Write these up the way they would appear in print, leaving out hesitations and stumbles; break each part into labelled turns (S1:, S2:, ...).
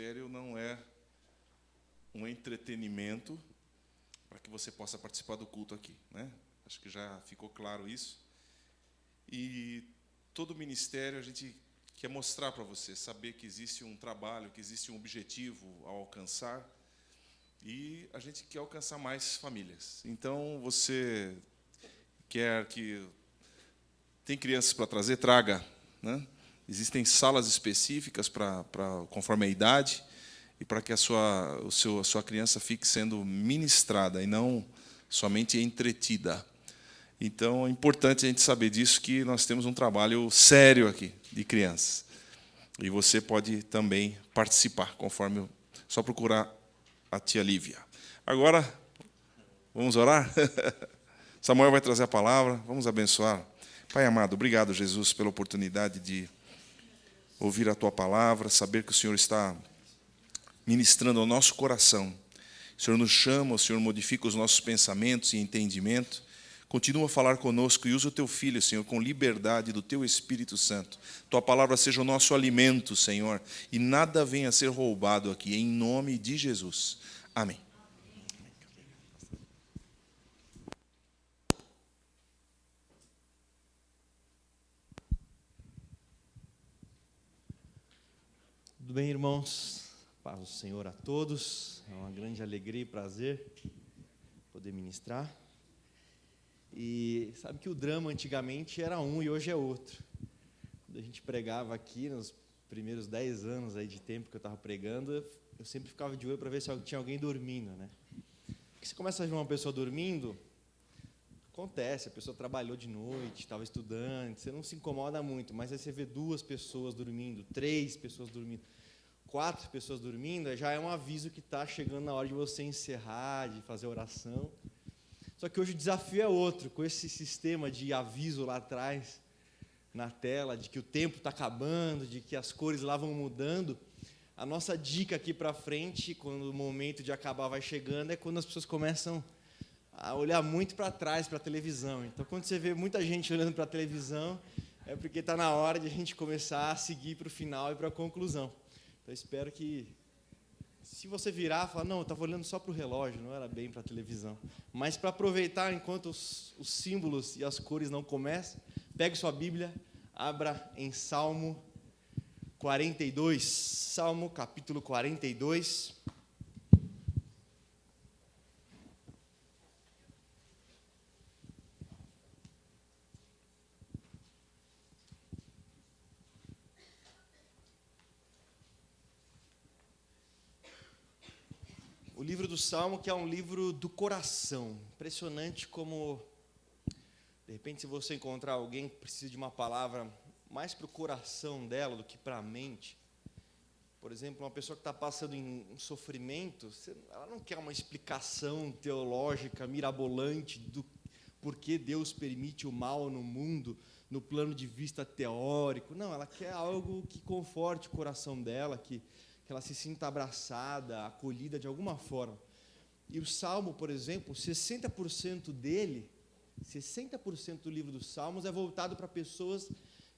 S1: ministério não é um entretenimento para que você possa participar do culto aqui, né? Acho que já ficou claro isso. E todo ministério a gente quer mostrar para você, saber que existe um trabalho, que existe um objetivo a alcançar, e a gente quer alcançar mais famílias. Então, você quer que... Tem crianças para trazer? Traga, né? Existem salas específicas conforme a idade, e para que a sua criança fique sendo ministrada e não somente entretida. Então, é importante a gente saber disso, que nós temos um trabalho sério aqui de crianças. E você pode também participar, conforme... Só procurar a tia Lívia. Agora, vamos orar? Samuel vai trazer a palavra, vamos abençoar. Pai amado, obrigado, Jesus, pela oportunidade de ouvir a Tua palavra, saber que o Senhor está ministrando ao nosso coração. O Senhor nos chama, o Senhor modifica os nossos pensamentos e entendimento. Continua a falar conosco e usa o Teu Filho, Senhor, com liberdade do Teu Espírito Santo. Tua palavra seja o nosso alimento, Senhor, e nada venha a ser roubado aqui, em nome de Jesus. Amém.
S2: Tudo bem, irmãos? Paz do Senhor a todos. É uma grande alegria e prazer poder ministrar. E sabe que o drama antigamente era um e hoje é outro. Quando a gente pregava aqui, nos primeiros 10 anos aí de tempo que eu estava pregando, eu sempre ficava de olho para ver se tinha alguém dormindo, né? Porque você começa a ver uma pessoa dormindo, acontece, a pessoa trabalhou de noite, estava estudando, você não se incomoda muito, mas aí você vê 2 pessoas dormindo, 3 pessoas dormindo, 4 pessoas dormindo, já é um aviso que está chegando na hora de você encerrar, de fazer oração. Só que hoje o desafio é outro, com esse sistema de aviso lá atrás, na tela, de que o tempo está acabando, de que as cores lá vão mudando. A nossa dica aqui para frente, quando o momento de acabar vai chegando, é quando as pessoas começam a olhar muito para trás, para a televisão. Então, quando você vê muita gente olhando para a televisão, é porque está na hora de a gente começar a seguir para o final e para a conclusão. Então, espero que, se você virar e falar, não, eu estava olhando só para o relógio, não era bem para a televisão. Mas para aproveitar enquanto os símbolos e as cores não começam, pegue sua Bíblia, abra em Salmo 42, Salmo capítulo 42. O livro do Salmo, que é um livro do coração. Impressionante como, de repente, se você encontrar alguém que precisa de uma palavra mais para o coração dela do que para a mente, por exemplo, uma pessoa que está passando em um sofrimento, ela não quer uma explicação teológica mirabolante do porquê Deus permite o mal no mundo, no plano de vista teórico. Não, ela quer algo que conforte o coração dela, que ela se sinta abraçada, acolhida de alguma forma. E o Salmo, por exemplo, 60% dele, 60% do livro dos Salmos é voltado para pessoas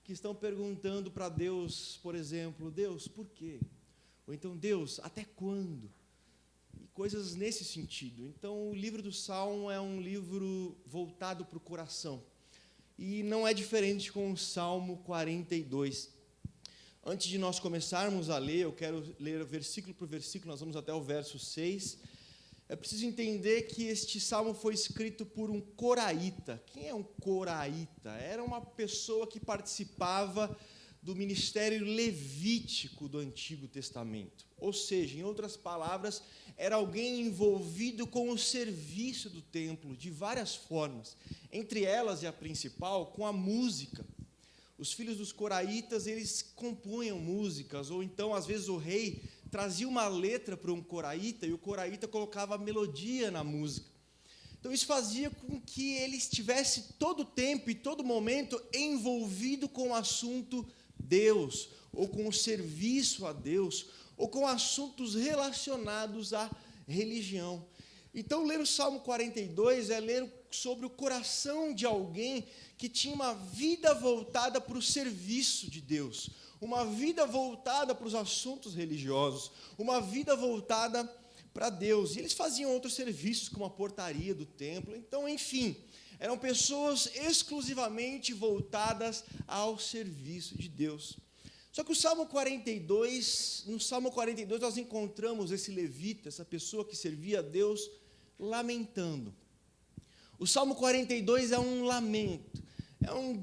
S2: que estão perguntando para Deus, por exemplo, Deus, por quê? Ou então, Deus, até quando? E coisas nesse sentido. Então, o livro do Salmo é um livro voltado para o coração. E não é diferente com o Salmo 42. Antes de nós começarmos a ler, eu quero ler versículo por versículo, nós vamos até o verso 6. É preciso entender que este salmo foi escrito por um coraíta. Quem é um coraíta? Era uma pessoa que participava do ministério levítico do Antigo Testamento. Ou seja, em outras palavras, era alguém envolvido com o serviço do templo de várias formas. Entre elas, e a principal, com a música. Os filhos dos coraítas, eles compunham músicas, ou então, às vezes, o rei trazia uma letra para um coraíta, e o coraíta colocava a melodia na música. Então, isso fazia com que ele estivesse todo o tempo e todo momento envolvido com o assunto Deus, ou com o serviço a Deus, ou com assuntos relacionados à religião. Então, ler o Salmo 42 é ler sobre o coração de alguém que tinha uma vida voltada para o serviço de Deus, uma vida voltada para os assuntos religiosos, uma vida voltada para Deus. E eles faziam outros serviços, como a portaria do templo. Então, enfim, eram pessoas exclusivamente voltadas ao serviço de Deus. Só que no Salmo 42, nós encontramos esse levita, essa pessoa que servia a Deus, lamentando. O Salmo 42 é um lamento,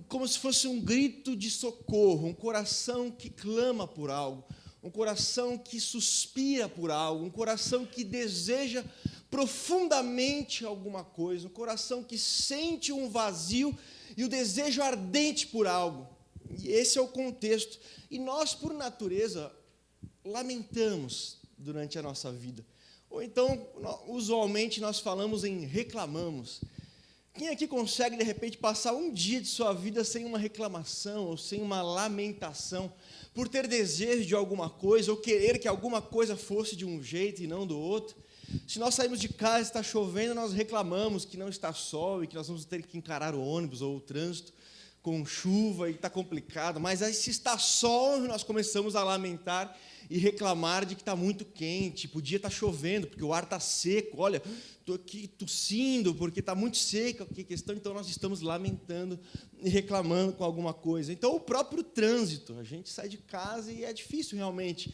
S2: como se fosse um grito de socorro, um coração que clama por algo, um coração que suspira por algo, um coração que deseja profundamente alguma coisa, um coração que sente um vazio e o desejo ardente por algo. E esse é o contexto. E nós, por natureza, lamentamos durante a nossa vida. Ou então, usualmente, nós falamos em reclamamos. Quem aqui consegue, de repente, passar um dia de sua vida sem uma reclamação ou sem uma lamentação, por ter desejo de alguma coisa ou querer que alguma coisa fosse de um jeito e não do outro? Se nós saímos de casa e está chovendo, nós reclamamos que não está sol e que nós vamos ter que encarar o ônibus ou o trânsito com chuva e está complicado. Mas aí, se está sol, nós começamos a lamentar e reclamar de que está muito quente, podia estar chovendo, porque o ar está seco. Olha, estou aqui tossindo porque está muito seca a questão. Então, nós estamos lamentando e reclamando com alguma coisa. Então, o próprio trânsito, a gente sai de casa e é difícil realmente.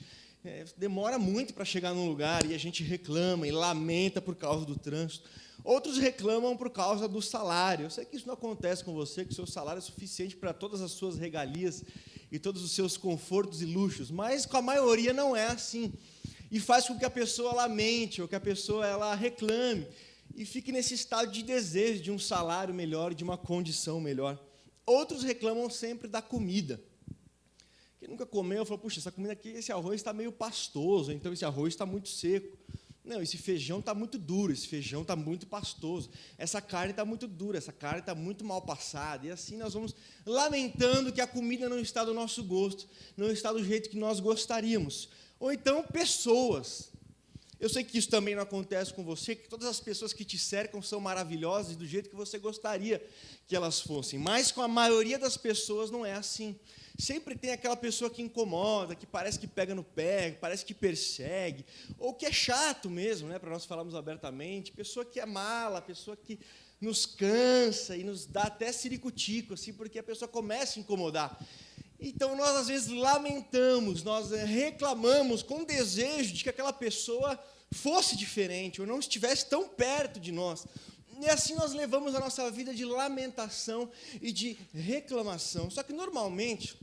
S2: Demora muito para chegar num lugar e a gente reclama e lamenta por causa do trânsito. Outros reclamam por causa do salário. Eu sei que isso não acontece com você, que o seu salário é suficiente para todas as suas regalias e todos os seus confortos e luxos, mas com a maioria não é assim. E faz com que a pessoa lamente, ou que a pessoa ela reclame, e fique nesse estado de desejo de um salário melhor, de uma condição melhor. Outros reclamam sempre da comida. Quem nunca comeu, fala, puxa, essa comida aqui, esse arroz está meio pastoso, então esse arroz está muito seco. Não, esse feijão está muito duro, esse feijão está muito pastoso, essa carne está muito dura, essa carne está muito mal passada. E assim nós vamos lamentando que a comida não está do nosso gosto, não está do jeito que nós gostaríamos. Ou então, pessoas. Eu sei que isso também não acontece com você, que todas as pessoas que te cercam são maravilhosas e do jeito que você gostaria que elas fossem. Mas com a maioria das pessoas não é assim. Sempre tem aquela pessoa que incomoda, que parece que pega no pé, que parece que persegue, ou que é chato mesmo, né, para nós falarmos abertamente, pessoa que é mala, pessoa que nos cansa e nos dá até ciricutico, assim, porque a pessoa começa a incomodar. Então, nós, às vezes, lamentamos, nós reclamamos com desejo de que aquela pessoa fosse diferente, ou não estivesse tão perto de nós. E assim nós levamos a nossa vida de lamentação e de reclamação. Só que, normalmente,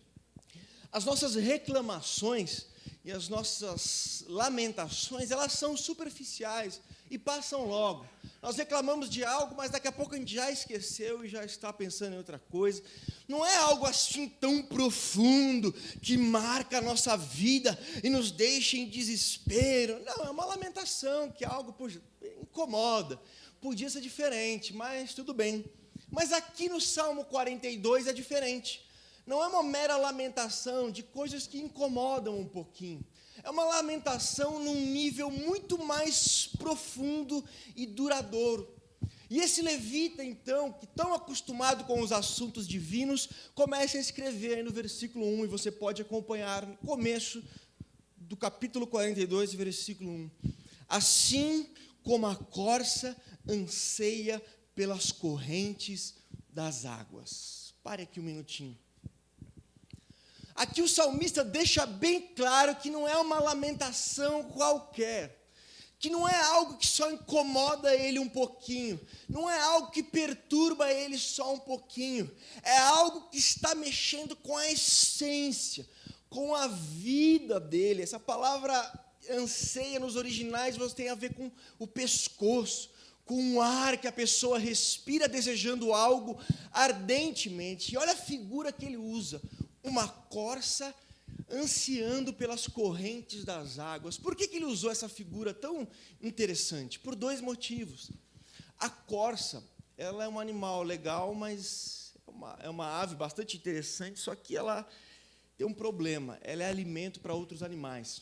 S2: as nossas reclamações e as nossas lamentações, elas são superficiais e passam logo. Nós reclamamos de algo, mas daqui a pouco a gente já esqueceu e já está pensando em outra coisa. Não é algo assim tão profundo que marca a nossa vida e nos deixa em desespero. Não, é uma lamentação, que é algo, puxa, incomoda. Podia ser diferente, mas tudo bem. Mas aqui no Salmo 42 é diferente. Não é uma mera lamentação de coisas que incomodam um pouquinho. É uma lamentação num nível muito mais profundo e duradouro. E esse levita, então, que tão acostumado com os assuntos divinos, começa a escrever aí no versículo 1, e você pode acompanhar no começo do capítulo 42, versículo 1. Assim como a corça anseia pelas correntes das águas. Pare aqui um minutinho. Aqui o salmista deixa bem claro que não é uma lamentação qualquer, que não é algo que só incomoda ele um pouquinho, não é algo que perturba ele só um pouquinho, é algo que está mexendo com a essência, com a vida dele. Essa palavra anseia nos originais você tem a ver com o pescoço, com o ar que a pessoa respira desejando algo ardentemente. E olha a figura que ele usa, uma corça ansiando pelas correntes das águas. Por que ele usou essa figura tão interessante? Por dois motivos. A corça, ela é um animal legal, mas é uma ave bastante interessante, só que ela tem um problema, ela é alimento para outros animais.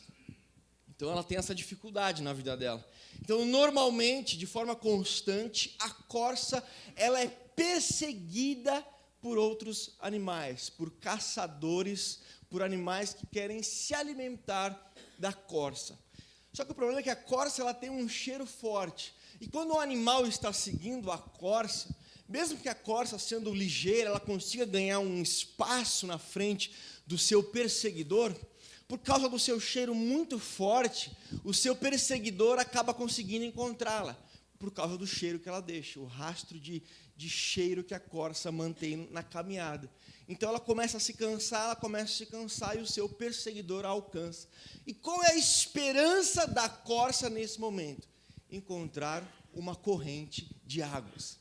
S2: Então, ela tem essa dificuldade na vida dela. Então, normalmente, de forma constante, a corça ela é perseguida por outros animais, por caçadores, por animais que querem se alimentar da corça. Só que o problema é que a corça ela tem um cheiro forte. E quando o animal está seguindo a corça, mesmo que a corça, sendo ligeira, ela consiga ganhar um espaço na frente do seu perseguidor, por causa do seu cheiro muito forte, o seu perseguidor acaba conseguindo encontrá-la, por causa do cheiro que ela deixa, o rastro de cheiro que a corça mantém na caminhada. Então ela começa a se cansar, e o seu perseguidor a alcança. E qual é a esperança da corça nesse momento? Encontrar uma corrente de águas.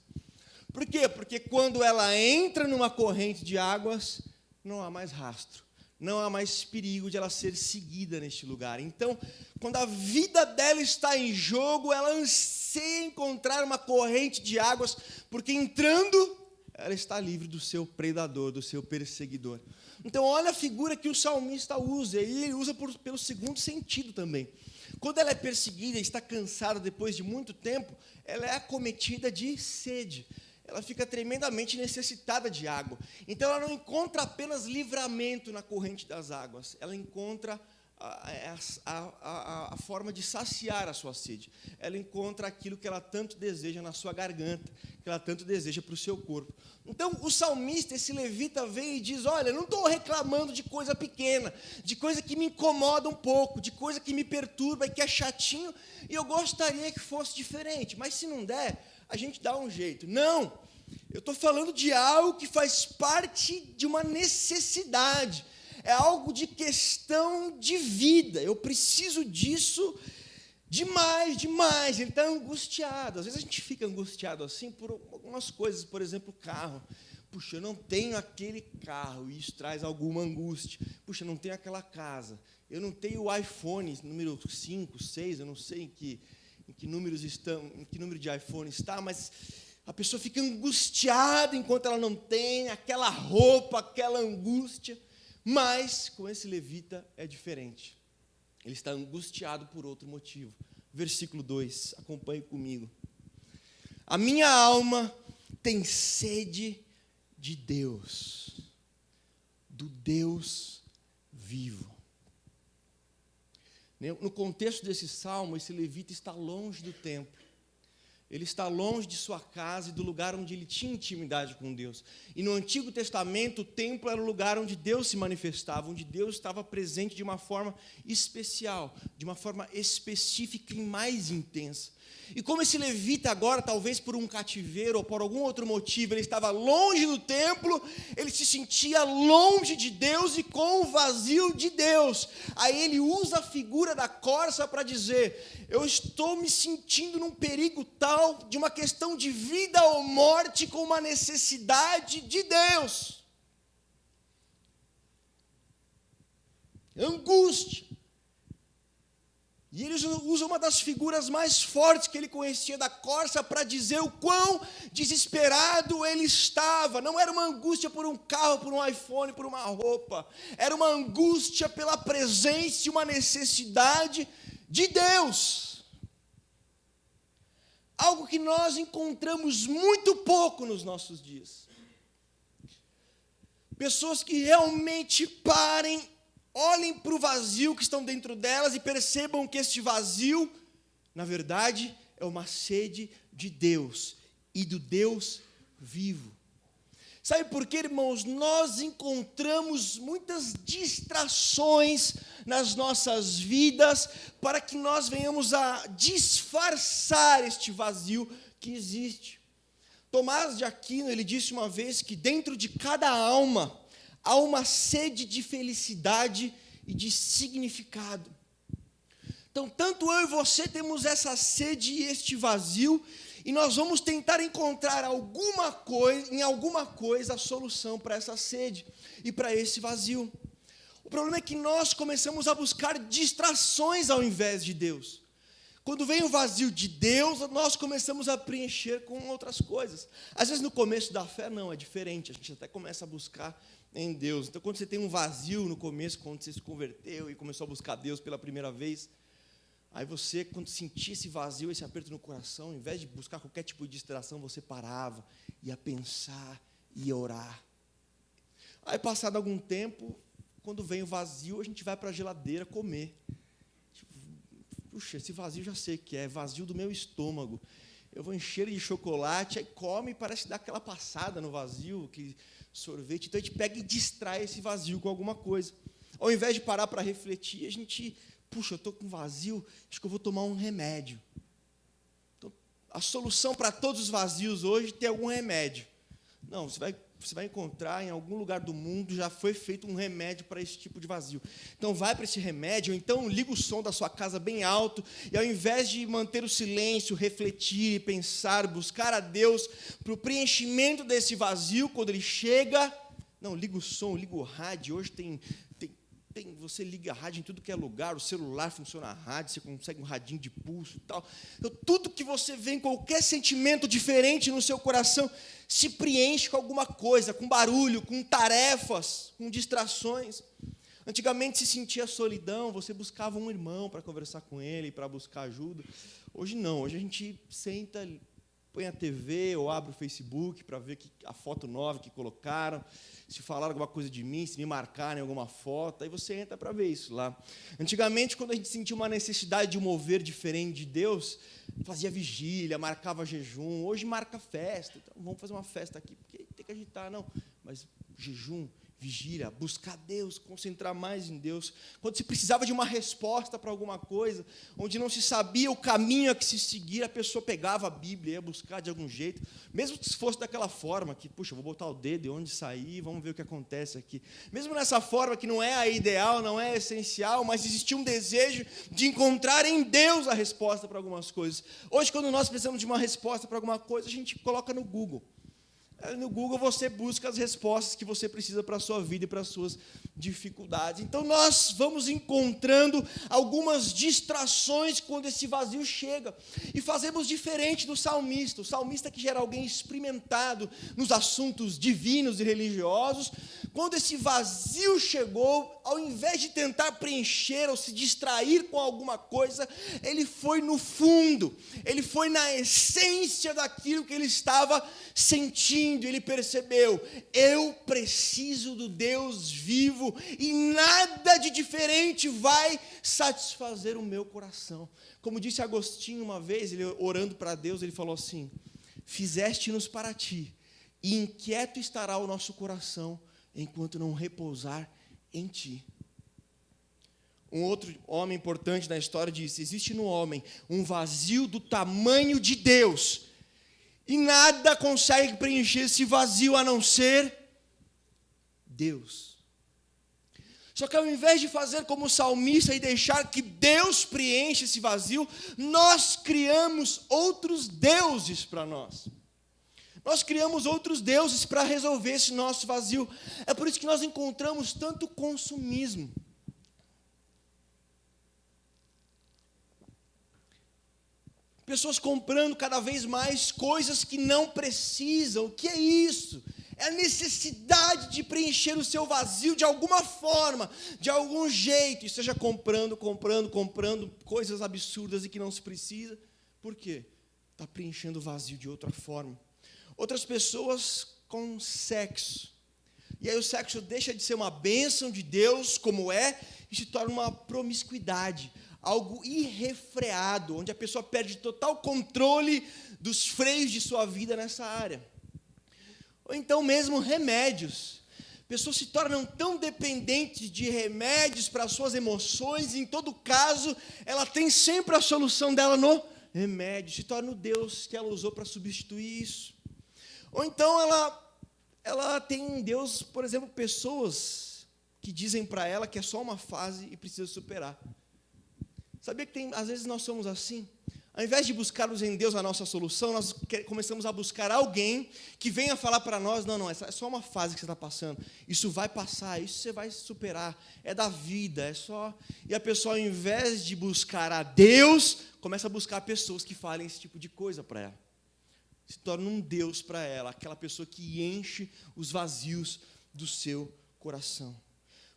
S2: Por quê? Porque quando ela entra numa corrente de águas, não há mais rastro, não há mais perigo de ela ser seguida neste lugar. Então, quando a vida dela está em jogo, ela anseia encontrar uma corrente de águas, porque entrando, ela está livre do seu predador, do seu perseguidor. Então, olha a figura que o salmista usa, e ele usa pelo segundo sentido também. Quando ela é perseguida e está cansada depois de muito tempo, ela é acometida de sede. Ela fica tremendamente necessitada de água. Então, ela não encontra apenas livramento na corrente das águas, ela encontra a forma de saciar a sua sede. Ela encontra aquilo que ela tanto deseja na sua garganta, que ela tanto deseja para o seu corpo. Então, o salmista, esse levita, vem e diz, olha, eu não estou reclamando de coisa pequena, de coisa que me incomoda um pouco, de coisa que me perturba e que é chatinho, e eu gostaria que fosse diferente, mas se não der, a gente dá um jeito. Não, eu estou falando de algo que faz parte de uma necessidade, é algo de questão de vida, eu preciso disso demais, ele está angustiado. Às vezes a gente fica angustiado assim por algumas coisas, por exemplo, o carro. Puxa, eu não tenho aquele carro, e isso traz alguma angústia. Puxa, eu não tenho aquela casa, eu não tenho o iPhone número 5, 6, eu não sei em que números estão, em que número de iPhone está, mas a pessoa fica angustiada enquanto ela não tem aquela roupa, aquela angústia. Mas com esse levita é diferente. Ele está angustiado por outro motivo. Versículo 2, acompanhe comigo. A minha alma tem sede de Deus, do Deus vivo. No contexto desse salmo, esse levita está longe do templo. Ele está longe de sua casa e do lugar onde ele tinha intimidade com Deus. E no Antigo Testamento, o templo era o lugar onde Deus se manifestava, onde Deus estava presente de uma forma especial, de uma forma específica e mais intensa. E como esse levita agora, talvez por um cativeiro ou por algum outro motivo, ele estava longe do templo, ele se sentia longe de Deus e com o vazio de Deus. Aí ele usa a figura da corça para dizer, eu estou me sentindo num perigo tal, de uma questão de vida ou morte, com uma necessidade de Deus. Angústia. E ele usa uma das figuras mais fortes que ele conhecia da corça para dizer o quão desesperado ele estava. Não era uma angústia por um carro, por um iPhone, por uma roupa. Era uma angústia pela presença e uma necessidade de Deus. Algo que nós encontramos muito pouco nos nossos dias. Pessoas que realmente olhem para o vazio que estão dentro delas e percebam que este vazio, na verdade, é uma sede de Deus e do Deus vivo. Sabe por quê, irmãos? Nós encontramos muitas distrações nas nossas vidas para que nós venhamos a disfarçar este vazio que existe. Tomás de Aquino, ele disse uma vez que dentro de cada alma há uma sede de felicidade e de significado. Então, tanto eu e você temos essa sede e este vazio, e nós vamos tentar encontrar em alguma coisa a solução para essa sede e para esse vazio. O problema é que nós começamos a buscar distrações ao invés de Deus. Quando vem o vazio de Deus, nós começamos a preencher com outras coisas. Às vezes no começo da fé não, é diferente, a gente até começa a buscar em Deus. Então quando você tem um vazio no começo, quando você se converteu e começou a buscar Deus pela primeira vez, aí você, quando sentia esse vazio, esse aperto no coração, ao invés de buscar qualquer tipo de distração, você parava, ia pensar, ia orar. Aí passado algum tempo, quando vem o vazio, a gente vai para a geladeira comer. Puxa, esse vazio já sei o que é vazio do meu estômago. Eu vou encher de chocolate, aí come e parece dar aquela passada no vazio, que sorvete. Então a gente pega e distrai esse vazio com alguma coisa. Ao invés de parar para refletir, a gente, puxa, eu estou com vazio, acho que eu vou tomar um remédio. Então, a solução para todos os vazios hoje é ter algum remédio. Não, você vai encontrar em algum lugar do mundo, já foi feito um remédio para esse tipo de vazio. Então vai para esse remédio, ou então liga o som da sua casa bem alto, e ao invés de manter o silêncio, refletir, pensar, buscar a Deus para o preenchimento desse vazio, quando ele chega, não, liga o som, liga o rádio. Hoje você liga a rádio em tudo que é lugar, o celular funciona a rádio, você consegue um radinho de pulso e tal. Então, tudo que você vê, qualquer sentimento diferente no seu coração, se preenche com alguma coisa, com barulho, com tarefas, com distrações. Antigamente se sentia solidão, você buscava um irmão para conversar com ele, para buscar ajuda. Hoje não, hoje a gente senta, põe a TV ou abre o Facebook para ver a foto nova que colocaram, se falaram alguma coisa de mim, se me marcarem em alguma foto, aí você entra para ver isso lá. Antigamente, quando a gente sentia uma necessidade de um mover diferente de Deus, fazia vigília, marcava jejum. Hoje marca festa, então vamos fazer uma festa aqui, porque tem que agitar, não. Mas jejum, vigília, buscar Deus, concentrar mais em Deus. Quando se precisava de uma resposta para alguma coisa, onde não se sabia o caminho a que se seguir, a pessoa pegava a Bíblia, ia buscar de algum jeito, mesmo que fosse daquela forma, que, puxa, vou botar o dedo e onde sair, vamos ver o que acontece aqui. Mesmo nessa forma que não é a ideal, não é a essencial, mas existia um desejo de encontrar em Deus a resposta para algumas coisas. Hoje, quando nós precisamos de uma resposta para alguma coisa, a gente coloca no Google. No Google você busca as respostas que você precisa para a sua vida e para as suas dificuldades. Então nós vamos encontrando algumas distrações quando esse vazio chega. E fazemos diferente do salmista. O salmista, que já era alguém experimentado nos assuntos divinos e religiosos, quando esse vazio chegou, ao invés de tentar preencher ou se distrair com alguma coisa, ele foi no fundo, ele foi na essência daquilo que ele estava sentindo. Ele percebeu: eu preciso do Deus vivo e nada de diferente vai satisfazer o meu coração. Como disse Agostinho uma vez, ele orando para Deus, ele falou assim: fizeste-nos para ti, e inquieto estará o nosso coração enquanto não repousar em ti. Um outro homem importante na história disse: existe no homem um vazio do tamanho de Deus, e nada consegue preencher esse vazio a não ser Deus. Só que ao invés de fazer como o salmista e deixar que Deus preencha esse vazio, nós criamos outros deuses para nós. Nós criamos outros deuses para resolver esse nosso vazio. É por isso que nós encontramos tanto consumismo. Pessoas comprando cada vez mais coisas que não precisam. O que é isso? É a necessidade de preencher o seu vazio de alguma forma, de algum jeito. E seja comprando coisas absurdas e que não se precisa. Por quê? Está preenchendo o vazio de outra forma. Outras pessoas com sexo. E aí o sexo deixa de ser uma bênção de Deus, como é, e se torna uma promiscuidade. Algo irrefreado, onde a pessoa perde total controle dos freios de sua vida nessa área. Ou então mesmo remédios. Pessoas se tornam tão dependentes de remédios para suas emoções, e em todo caso, ela tem sempre a solução dela no remédio, se torna o Deus que ela usou para substituir isso. Ou então ela tem em Deus, por exemplo, pessoas que dizem para ela que é só uma fase e precisa superar. Sabia que às vezes nós somos assim? Ao invés de buscarmos em Deus a nossa solução, nós começamos a buscar alguém que venha falar para nós: não, essa é só uma fase que você está passando, isso vai passar, isso você vai superar, é da vida, é só... E a pessoa, ao invés de buscar a Deus, começa a buscar pessoas que falem esse tipo de coisa para ela. Se torna um Deus para ela, aquela pessoa que enche os vazios do seu coração.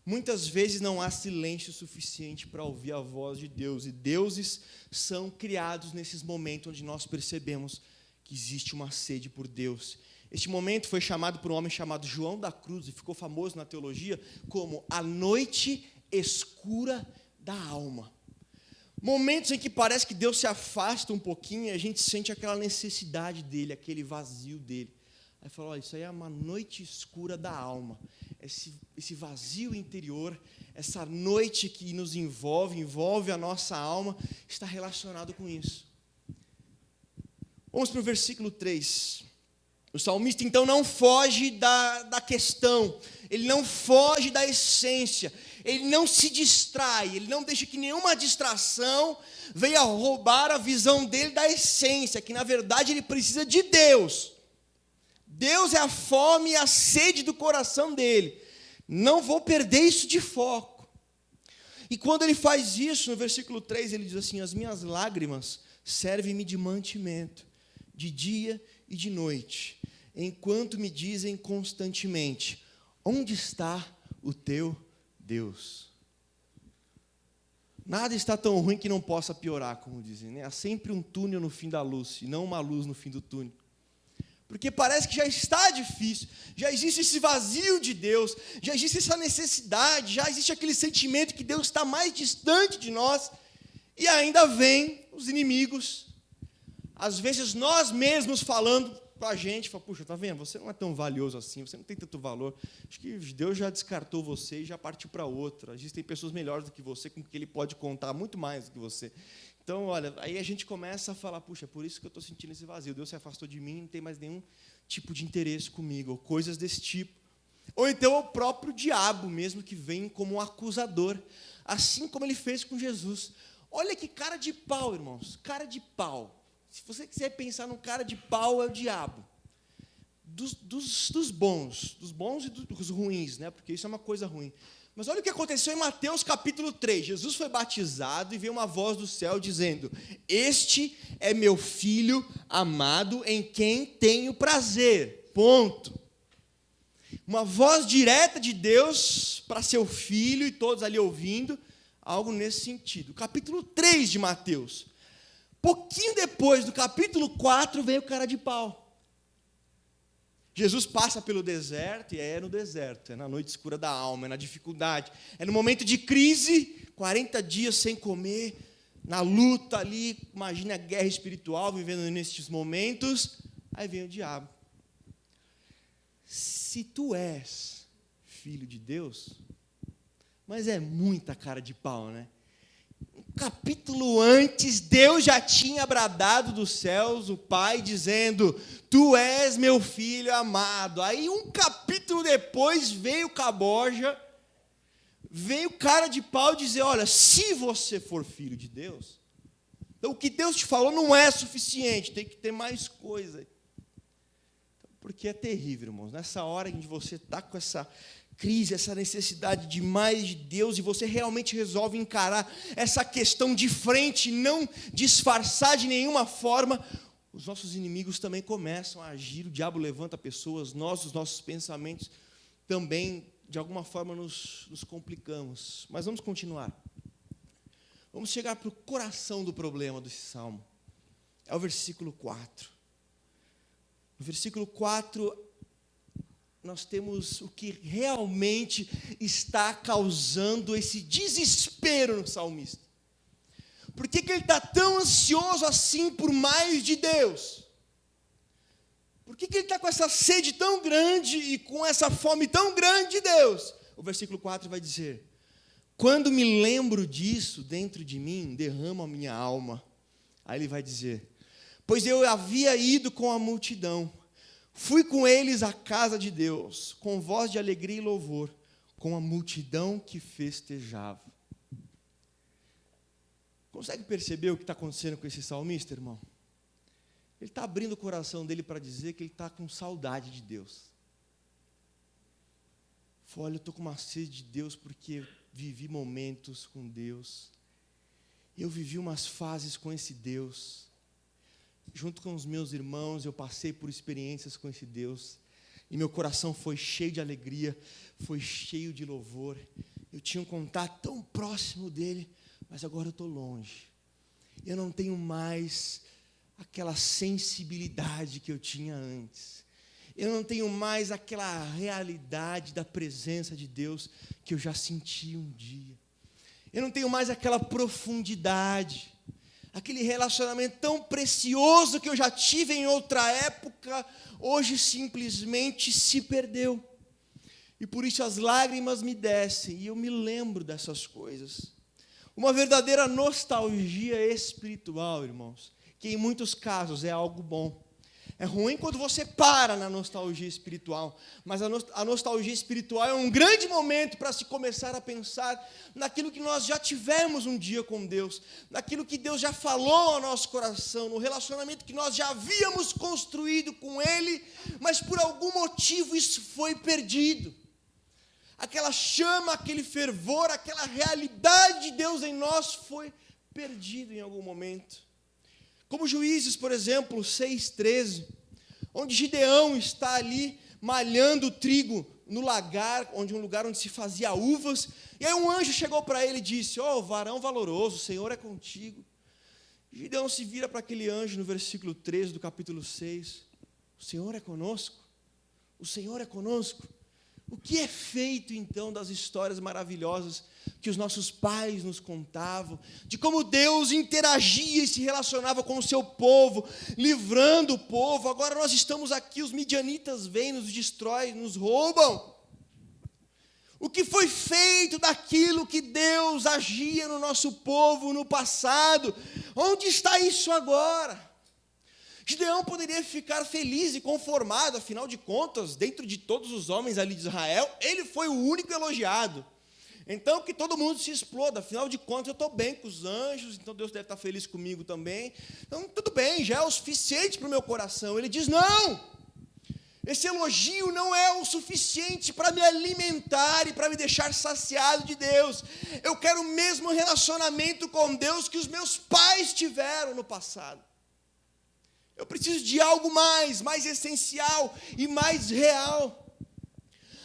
S2: Muitas vezes não há silêncio suficiente para ouvir a voz de Deus, e deuses são criados nesses momentos onde nós percebemos que existe uma sede por Deus. Este momento foi chamado por um homem chamado João da Cruz, e ficou famoso na teologia como a noite escura da alma. Momentos em que parece que Deus se afasta um pouquinho e a gente sente aquela necessidade dele, aquele vazio dele. Aí fala, olha, isso aí é uma noite escura da alma. Esse vazio interior, essa noite que nos envolve a nossa alma, está relacionado com isso. Vamos para o versículo 3. O salmista, então, não foge da questão, ele não foge da essência, ele não se distrai, ele não deixa que nenhuma distração venha roubar a visão dele da essência, que, na verdade, ele precisa de Deus. Deus é a fome e a sede do coração dele. Não vou perder isso de foco. E quando ele faz isso, no versículo 3, ele diz assim, as minhas lágrimas servem-me de mantimento, de dia e de noite, enquanto me dizem constantemente, onde está o teu Deus? Nada está tão ruim que não possa piorar, como dizem, né? Há sempre um túnel no fim da luz, e não uma luz no fim do túnel. Porque parece que já está difícil, já existe esse vazio de Deus, já existe essa necessidade, já existe aquele sentimento que Deus está mais distante de nós, e ainda vem os inimigos, às vezes nós mesmos falando para a gente, puxa, tá vendo, você não é tão valioso assim, você não tem tanto valor, acho que Deus já descartou você e já partiu para outra, existem pessoas melhores do que você, com que Ele pode contar muito mais do que você. Então, olha, aí a gente começa a falar, puxa, é por isso que eu estou sentindo esse vazio, Deus se afastou de mim, não tem mais nenhum tipo de interesse comigo, ou coisas desse tipo. Ou então o próprio diabo mesmo, que vem como um acusador, assim como ele fez com Jesus. Olha que cara de pau, irmãos, cara de pau. Se você quiser pensar num cara de pau, é o diabo. Dos bons e dos ruins, né? Porque isso é uma coisa ruim. Mas olha o que aconteceu em Mateus capítulo 3. Jesus foi batizado e veio uma voz do céu dizendo, este é meu filho amado em quem tenho prazer. Ponto. Uma voz direta de Deus para seu filho e todos ali ouvindo, algo nesse sentido. Capítulo 3 de Mateus. Pouquinho depois do capítulo 4 veio o cara de pau. Jesus passa pelo deserto, e é no deserto, é na noite escura da alma, é na dificuldade, é no momento de crise, 40 dias sem comer, na luta ali, imagina a guerra espiritual, vivendo nesses momentos, aí vem o diabo. Se tu és filho de Deus, mas é muita cara de pau, né? Um capítulo antes, Deus já tinha bradado dos céus, o Pai, dizendo, tu és meu filho amado. Aí um capítulo depois, veio o caboja, veio o cara de pau dizer, olha, se você for filho de Deus, então o que Deus te falou não é suficiente, tem que ter mais coisa. Porque é terrível, irmãos, nessa hora em que você está com essa crise, essa necessidade de mais de Deus, e você realmente resolve encarar essa questão de frente, não disfarçar de nenhuma forma, os nossos inimigos também começam a agir, o diabo levanta pessoas, os nossos pensamentos também, de alguma forma, nos complicamos. Mas vamos continuar. Vamos chegar para o coração do problema desse salmo. É o versículo 4. No versículo 4, nós temos o que realmente está causando esse desespero no salmista. Por que ele está tão ansioso assim por mais de Deus? Por que ele está com essa sede tão grande e com essa fome tão grande de Deus? O versículo 4 vai dizer, quando me lembro disso dentro de mim, derramo a minha alma. Aí ele vai dizer, pois eu havia ido com a multidão, fui com eles à casa de Deus, com voz de alegria e louvor, com a multidão que festejava. Consegue perceber o que está acontecendo com esse salmista, irmão? Ele está abrindo o coração dele para dizer que ele está com saudade de Deus. Olha, eu estou com uma sede de Deus porque vivi momentos com Deus. Eu vivi umas fases com esse Deus. Junto com os meus irmãos, eu passei por experiências com esse Deus, e meu coração foi cheio de alegria, foi cheio de louvor. Eu tinha um contato tão próximo dele, mas agora eu estou longe. Eu não tenho mais aquela sensibilidade que eu tinha antes. Eu não tenho mais aquela realidade da presença de Deus que eu já senti um dia. Eu não tenho mais aquela profundidade, aquele relacionamento tão precioso que eu já tive em outra época, hoje simplesmente se perdeu. E por isso as lágrimas me descem e eu me lembro dessas coisas. Uma verdadeira nostalgia espiritual, irmãos, que em muitos casos é algo bom. É ruim quando você para na nostalgia espiritual, mas a nostalgia espiritual é um grande momento para se começar a pensar naquilo que nós já tivemos um dia com Deus, naquilo que Deus já falou ao nosso coração, no relacionamento que nós já havíamos construído com Ele, mas por algum motivo isso foi perdido. Aquela chama, aquele fervor, aquela realidade de Deus em nós foi perdido em algum momento. Como Juízes, por exemplo, 6:13, onde Gideão está ali malhando trigo no lagar, um lugar onde se fazia uvas, e aí um anjo chegou para ele e disse: "Ó, varão valoroso, o Senhor é contigo." Gideão se vira para aquele anjo no versículo 13 do capítulo 6, "O Senhor é conosco? O Senhor é conosco?" O que é feito, então, das histórias maravilhosas que os nossos pais nos contavam, de como Deus interagia e se relacionava com o seu povo, livrando o povo. Agora nós estamos aqui, os midianitas vêm, nos destroem, nos roubam. O que foi feito daquilo que Deus agia no nosso povo no passado? Onde está isso agora? Gideão poderia ficar feliz e conformado, afinal de contas, dentro de todos os homens ali de Israel, ele foi o único elogiado. Então, que todo mundo se exploda, afinal de contas, eu estou bem com os anjos, então Deus deve estar feliz comigo também. Então, tudo bem, já é o suficiente para o meu coração. Ele diz: não, esse elogio não é o suficiente para me alimentar e para me deixar saciado de Deus. Eu quero o mesmo relacionamento com Deus que os meus pais tiveram no passado. Eu preciso de algo mais essencial e mais real.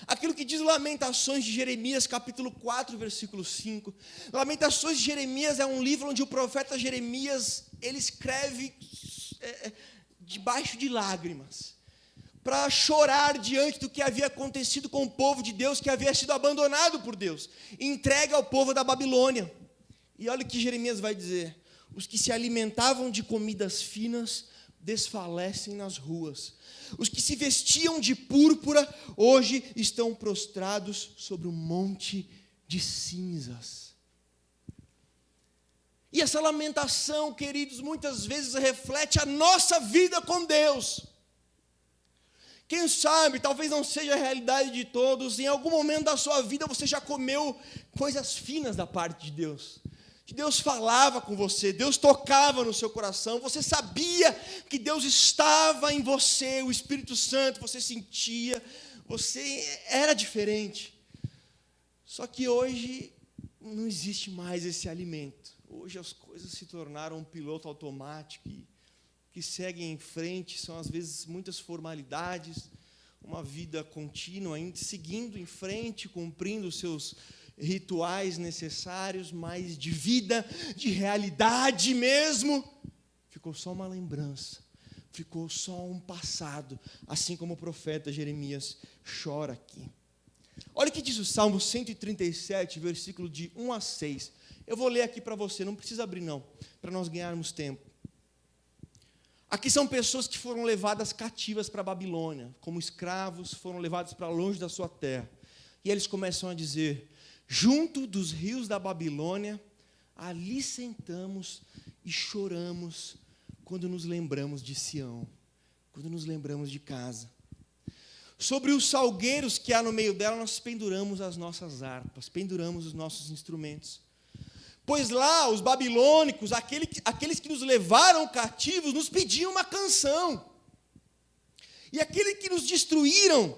S2: Aquilo que diz Lamentações de Jeremias, capítulo 4, versículo 5. Lamentações de Jeremias é um livro onde o profeta Jeremias, ele escreve debaixo de lágrimas, para chorar diante do que havia acontecido com o povo de Deus, que havia sido abandonado por Deus, entregue ao povo da Babilônia. E olha o que Jeremias vai dizer: os que se alimentavam de comidas finas desfalecem nas ruas. Os que se vestiam de púrpura hoje estão prostrados sobre um monte de cinzas. E essa lamentação, queridos, muitas vezes reflete a nossa vida com Deus. Quem sabe, talvez não seja a realidade de todos, em algum momento da sua vida você já comeu coisas finas da parte de Deus. Que Deus falava com você, Deus tocava no seu coração, você sabia que Deus estava em você, o Espírito Santo, você sentia, você era diferente. Só que hoje não existe mais esse alimento. Hoje as coisas se tornaram um piloto automático que seguem em frente, são às vezes muitas formalidades, uma vida contínua, seguindo em frente, cumprindo os seus rituais necessários, mas de vida, de realidade mesmo, ficou só uma lembrança, ficou só um passado, assim como o profeta Jeremias chora aqui. Olha o que diz o Salmo 137, versículo de 1 a 6. Eu vou ler aqui para você, não precisa abrir não, para nós ganharmos tempo. Aqui são pessoas que foram levadas cativas para a Babilônia, como escravos, foram levados para longe da sua terra. E eles começam a dizer: junto dos rios da Babilônia, ali sentamos e choramos quando nos lembramos de Sião, quando nos lembramos de casa. Sobre os salgueiros que há no meio dela, nós penduramos as nossas harpas, penduramos os nossos instrumentos. Pois lá, os babilônicos, aqueles que nos levaram cativos, nos pediam uma canção. E aqueles que nos destruíram,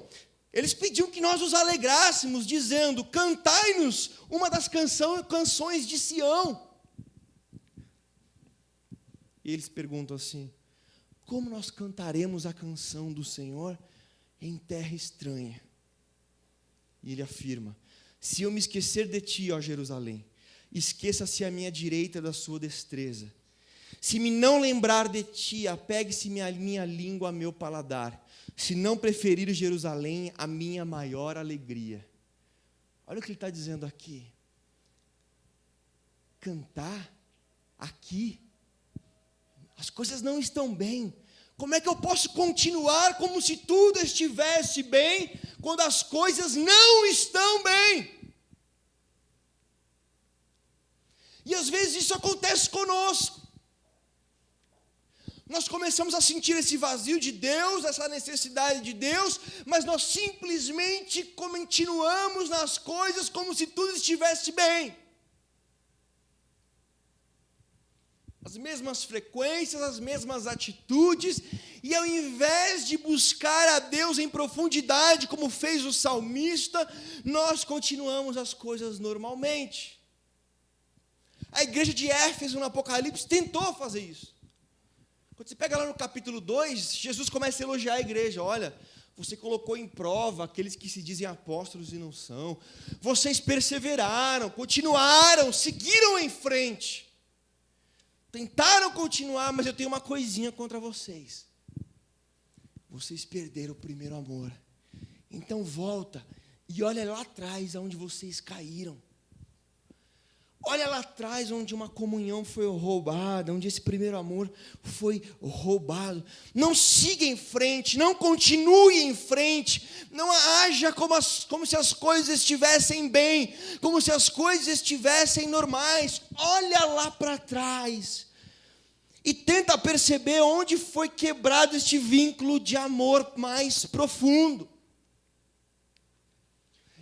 S2: eles pediam que nós os alegrássemos, dizendo: cantai-nos uma das canções de Sião. E eles perguntam assim: como nós cantaremos a canção do Senhor em terra estranha? E ele afirma: se eu me esquecer de ti, ó Jerusalém, esqueça-se à minha direita da sua destreza. Se me não lembrar de ti, apegue-se minha língua a meu paladar. Se não preferir Jerusalém, a minha maior alegria. Olha o que ele está dizendo aqui. Cantar aqui, as coisas não estão bem. Como é que eu posso continuar como se tudo estivesse bem, quando as coisas não estão bem? E às vezes isso acontece conosco. Nós começamos a sentir esse vazio de Deus, essa necessidade de Deus, mas nós simplesmente continuamos nas coisas como se tudo estivesse bem. As mesmas frequências, as mesmas atitudes, e ao invés de buscar a Deus em profundidade, como fez o salmista, nós continuamos as coisas normalmente. A igreja de Éfeso, no Apocalipse, tentou fazer isso. Quando você pega lá no capítulo 2, Jesus começa a elogiar a igreja. Olha, você colocou em prova aqueles que se dizem apóstolos e não são. Vocês perseveraram, continuaram, seguiram em frente. Tentaram continuar, mas eu tenho uma coisinha contra vocês. Vocês perderam o primeiro amor. Então volta e olha lá atrás onde vocês caíram. Olha lá atrás onde uma comunhão foi roubada, onde esse primeiro amor foi roubado. Não siga em frente, não continue em frente, não haja como se as coisas estivessem bem, como se as coisas estivessem normais. Olha lá para trás e tenta perceber onde foi quebrado este vínculo de amor mais profundo.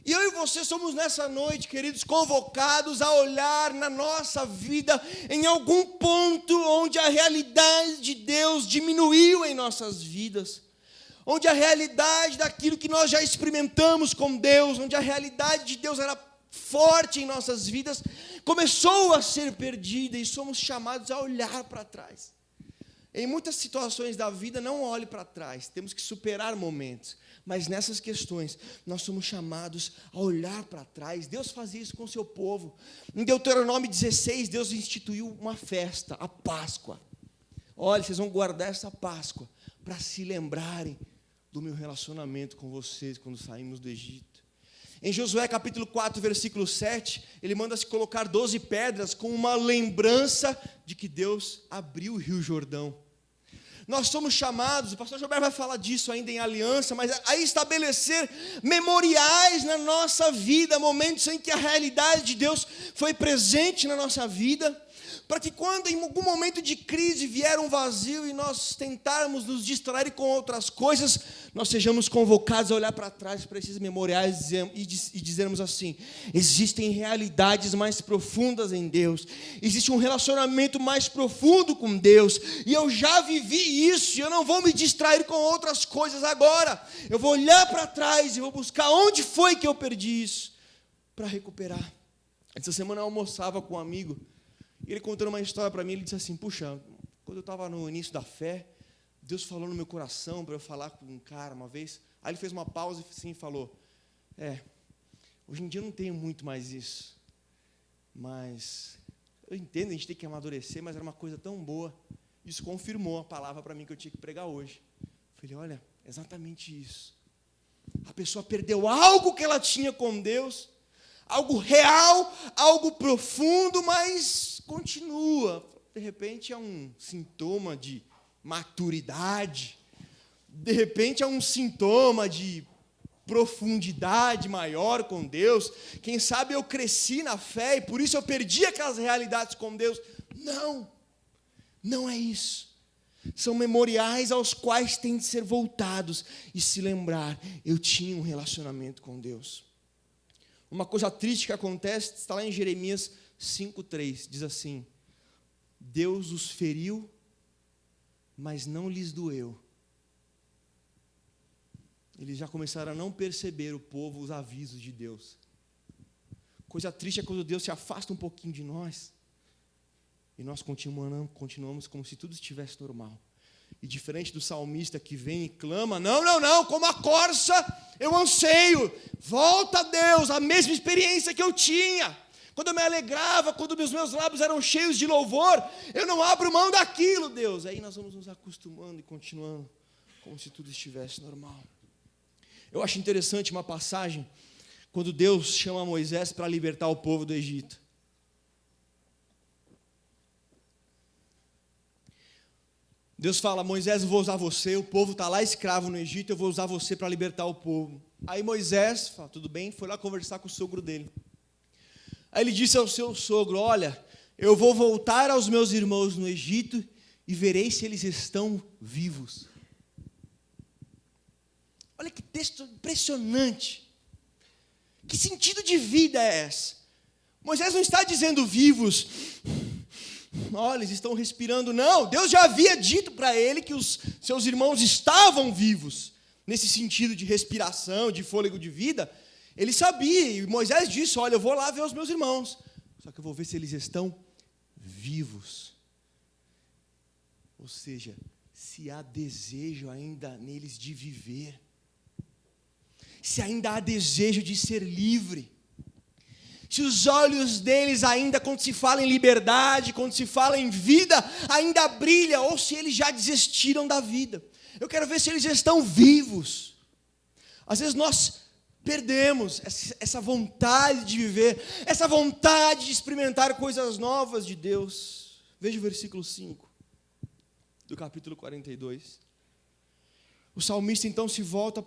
S2: E eu e você somos nessa noite, queridos, convocados a olhar na nossa vida em algum ponto onde a realidade de Deus diminuiu em nossas vidas, onde a realidade daquilo que nós já experimentamos com Deus, onde a realidade de Deus era forte em nossas vidas, começou a ser perdida e somos chamados a olhar para trás. Em muitas situações da vida, não olhe para trás, temos que superar momentos. Mas nessas questões, nós somos chamados a olhar para trás. Deus fazia isso com o seu povo. Em Deuteronômio 16, Deus instituiu uma festa, a Páscoa. Olha, vocês vão guardar essa Páscoa para se lembrarem do meu relacionamento com vocês quando saímos do Egito. Em Josué capítulo 4, versículo 7, ele manda se colocar 12 pedras com uma lembrança de que Deus abriu o rio Jordão. Nós somos chamados, o pastor Gilberto vai falar disso ainda em aliança, mas a estabelecer memoriais na nossa vida, momentos em que a realidade de Deus foi presente na nossa vida, para que quando em algum momento de crise vier um vazio e nós tentarmos nos distrair com outras coisas, nós sejamos convocados a olhar para trás para esses memoriais e dizermos assim: existem realidades mais profundas em Deus, existe um relacionamento mais profundo com Deus, e eu já vivi isso, e eu não vou me distrair com outras coisas agora, eu vou olhar para trás e vou buscar onde foi que eu perdi isso, para recuperar. Essa semana eu almoçava com um amigo, e ele contando uma história para mim, ele disse assim: puxa, quando eu estava no início da fé, Deus falou no meu coração para eu falar com um cara uma vez. Aí ele fez uma pausa e assim falou: hoje em dia eu não tenho muito mais isso, mas eu entendo, a gente tem que amadurecer, mas era uma coisa tão boa. Isso confirmou a palavra para mim que eu tinha que pregar hoje. Eu falei: olha, exatamente isso. A pessoa perdeu algo que ela tinha com Deus, algo real, algo profundo, mas continua. De repente é um sintoma de maturidade, de repente é um sintoma de profundidade maior com Deus. Quem sabe eu cresci na fé e por isso eu perdi aquelas realidades com Deus. Não é isso. São memoriais aos quais tem de ser voltados e se lembrar: eu tinha um relacionamento com Deus. Uma coisa triste que acontece está lá em Jeremias 5:3, diz assim: Deus os feriu, mas não lhes doeu. Eles já começaram a não perceber, o povo, os avisos de Deus. Coisa triste é quando Deus se afasta um pouquinho de nós e nós continuamos como se tudo estivesse normal. E diferente do salmista que vem e clama: não, como a corça eu anseio, volta a Deus, a mesma experiência que eu tinha, quando eu me alegrava, quando os meus lábios eram cheios de louvor, eu não abro mão daquilo, Deus. Aí nós vamos nos acostumando e continuando como se tudo estivesse normal. Eu acho interessante uma passagem, quando Deus chama Moisés para libertar o povo do Egito. Deus fala: Moisés, eu vou usar você, o povo está lá escravo no Egito, eu vou usar você para libertar o povo. Aí Moisés, fala, tudo bem, foi lá conversar com o sogro dele. Aí ele disse ao seu sogro: olha, eu vou voltar aos meus irmãos no Egito e verei se eles estão vivos. Olha que texto impressionante. Que sentido de vida é esse? Moisés não está dizendo vivos, olha, eles estão respirando. Não, Deus já havia dito para ele que os seus irmãos estavam vivos. Nesse sentido de respiração, de fôlego de vida. Ele sabia, e Moisés disse: olha, eu vou lá ver os meus irmãos. Só que eu vou ver se eles estão vivos. Ou seja, se há desejo ainda neles de viver. Se ainda há desejo de ser livre. Se os olhos deles ainda, quando se fala em liberdade, quando se fala em vida, ainda brilha, ou se eles já desistiram da vida. Eu quero ver se eles estão vivos. Às vezes nós perdemos essa vontade de viver, essa vontade de experimentar coisas novas de Deus. Veja o versículo 5 do capítulo 42. O salmista então se volta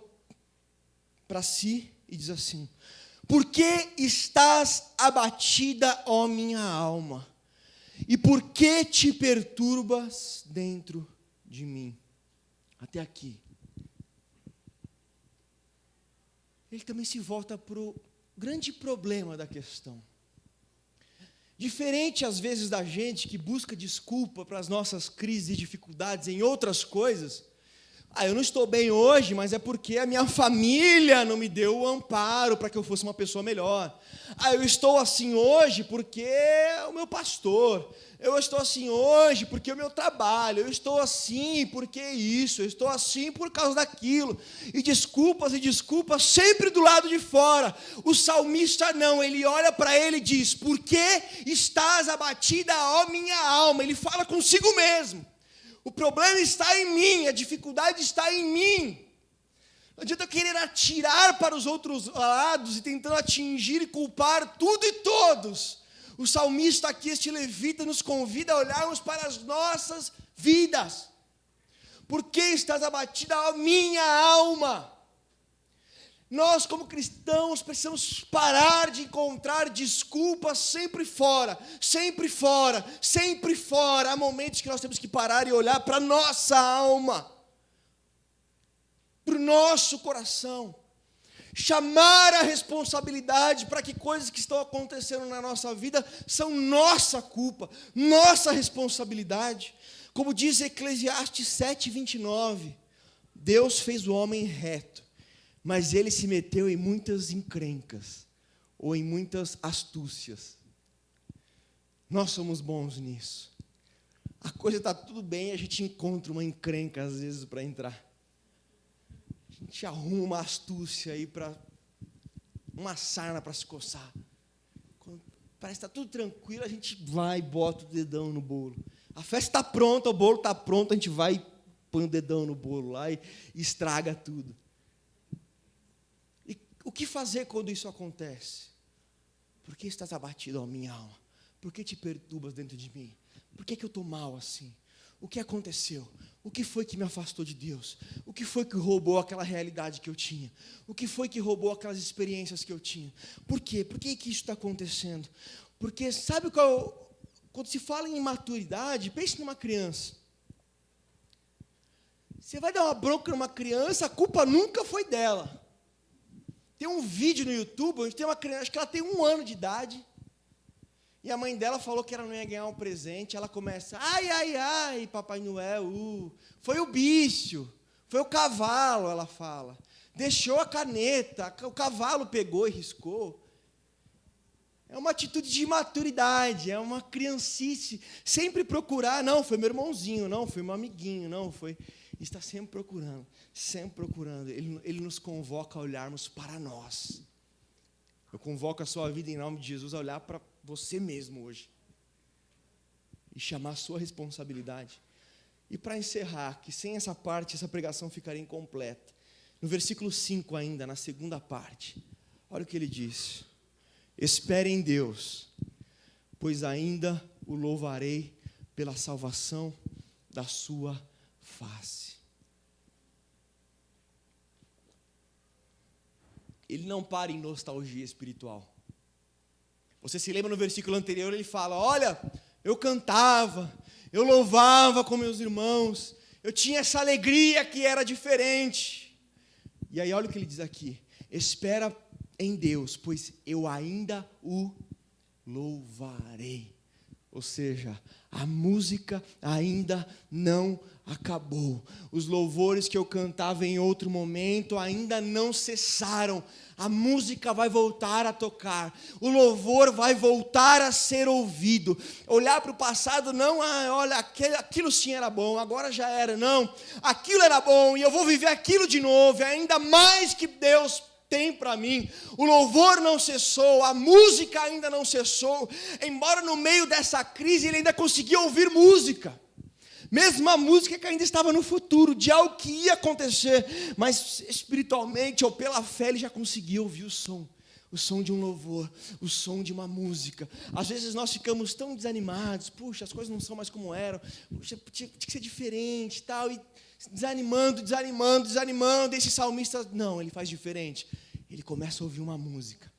S2: para si e diz assim: por que estás abatida, ó minha alma? E por que te perturbas dentro de mim? Até aqui. Ele também se volta para o grande problema da questão. Diferente, às vezes, da gente que busca desculpa para as nossas crises e dificuldades em outras coisas. Eu não estou bem hoje, mas é porque a minha família não me deu o amparo para que eu fosse uma pessoa melhor. Eu estou assim hoje porque é o meu pastor. Eu estou assim hoje porque é o meu trabalho. Eu estou assim porque é isso. Eu estou assim por causa daquilo. E desculpas sempre do lado de fora. O salmista não, ele olha para ele e diz: por que estás abatida, ó minha alma? Ele fala consigo mesmo. O problema está em mim, a dificuldade está em mim. Não adianta eu querer atirar para os outros lados e tentando atingir e culpar tudo e todos. O salmista aqui, este levita, nos convida a olharmos para as nossas vidas. Por que estás abatida, ó minha alma? Nós, como cristãos, precisamos parar de encontrar desculpas sempre fora, sempre fora, sempre fora. Há momentos que nós temos que parar e olhar para a nossa alma, para o nosso coração. Chamar a responsabilidade para que coisas que estão acontecendo na nossa vida são nossa culpa, nossa responsabilidade. Como diz Eclesiastes 7:29, Deus fez o homem reto, mas ele se meteu em muitas encrencas, ou em muitas astúcias. Nós somos bons nisso. A coisa está tudo bem, a gente encontra uma encrenca às vezes para entrar. A gente arruma uma astúcia aí para uma sarna para se coçar. Quando parece que está tudo tranquilo, a gente vai e bota o dedão no bolo. A festa está pronta, o bolo está pronto, a gente vai e põe o dedão no bolo lá e estraga tudo. O que fazer quando isso acontece? Por que estás abatido, ó minha alma? Por que te perturbas dentro de mim? Por que eu estou mal assim? O que aconteceu? O que foi que me afastou de Deus? O que foi que roubou aquela realidade que eu tinha? O que foi que roubou aquelas experiências que eu tinha? Por quê? Por que isso está acontecendo? Porque sabe quando se fala em maturidade, pense numa criança. Você vai dar uma bronca numa criança, a culpa nunca foi dela. Tem um vídeo no YouTube, onde tem uma criança, acho que ela tem 1 ano de idade, e a mãe dela falou que ela não ia ganhar um presente, ela começa: ai, ai, ai, Papai Noel, foi o bicho, foi o cavalo, ela fala. Deixou a caneta, o cavalo pegou e riscou. É uma atitude de imaturidade, é uma criancice, sempre procurar, não, foi meu irmãozinho, não, foi meu amiguinho, não, foi... Está sempre procurando, sempre procurando. Ele nos convoca a olharmos para nós. Eu convoco a sua vida em nome de Jesus a olhar para você mesmo hoje e chamar a sua responsabilidade. E para encerrar, que sem essa parte, essa pregação ficaria incompleta. No versículo 5 ainda, na segunda parte, olha o que ele diz: espere em Deus, pois ainda o louvarei pela salvação da sua face. Ele não para em nostalgia espiritual. Você se lembra no versículo anterior, ele fala: olha, eu cantava, eu louvava com meus irmãos, eu tinha essa alegria que era diferente. E aí olha o que ele diz aqui: espera em Deus, pois eu ainda o louvarei. Ou seja, a música ainda não acabou. Os louvores que eu cantava em outro momento ainda não cessaram. A música vai voltar a tocar. O louvor vai voltar a ser ouvido. Olhar para o passado, não, olha, aquilo sim era bom, agora já era. Não, aquilo era bom e eu vou viver aquilo de novo. É ainda mais que Deus tem para mim. O louvor não cessou, a música ainda não cessou, embora no meio dessa crise ele ainda conseguia ouvir música, mesmo a música que ainda estava no futuro, de algo que ia acontecer, mas espiritualmente ou pela fé ele já conseguia ouvir o som de um louvor, o som de uma música. Às vezes nós ficamos tão desanimados, puxa, as coisas não são mais como eram, puxa, tinha que ser diferente e tal, e desanimando, e esse salmista, não, ele faz diferente. Ele começa a ouvir uma música.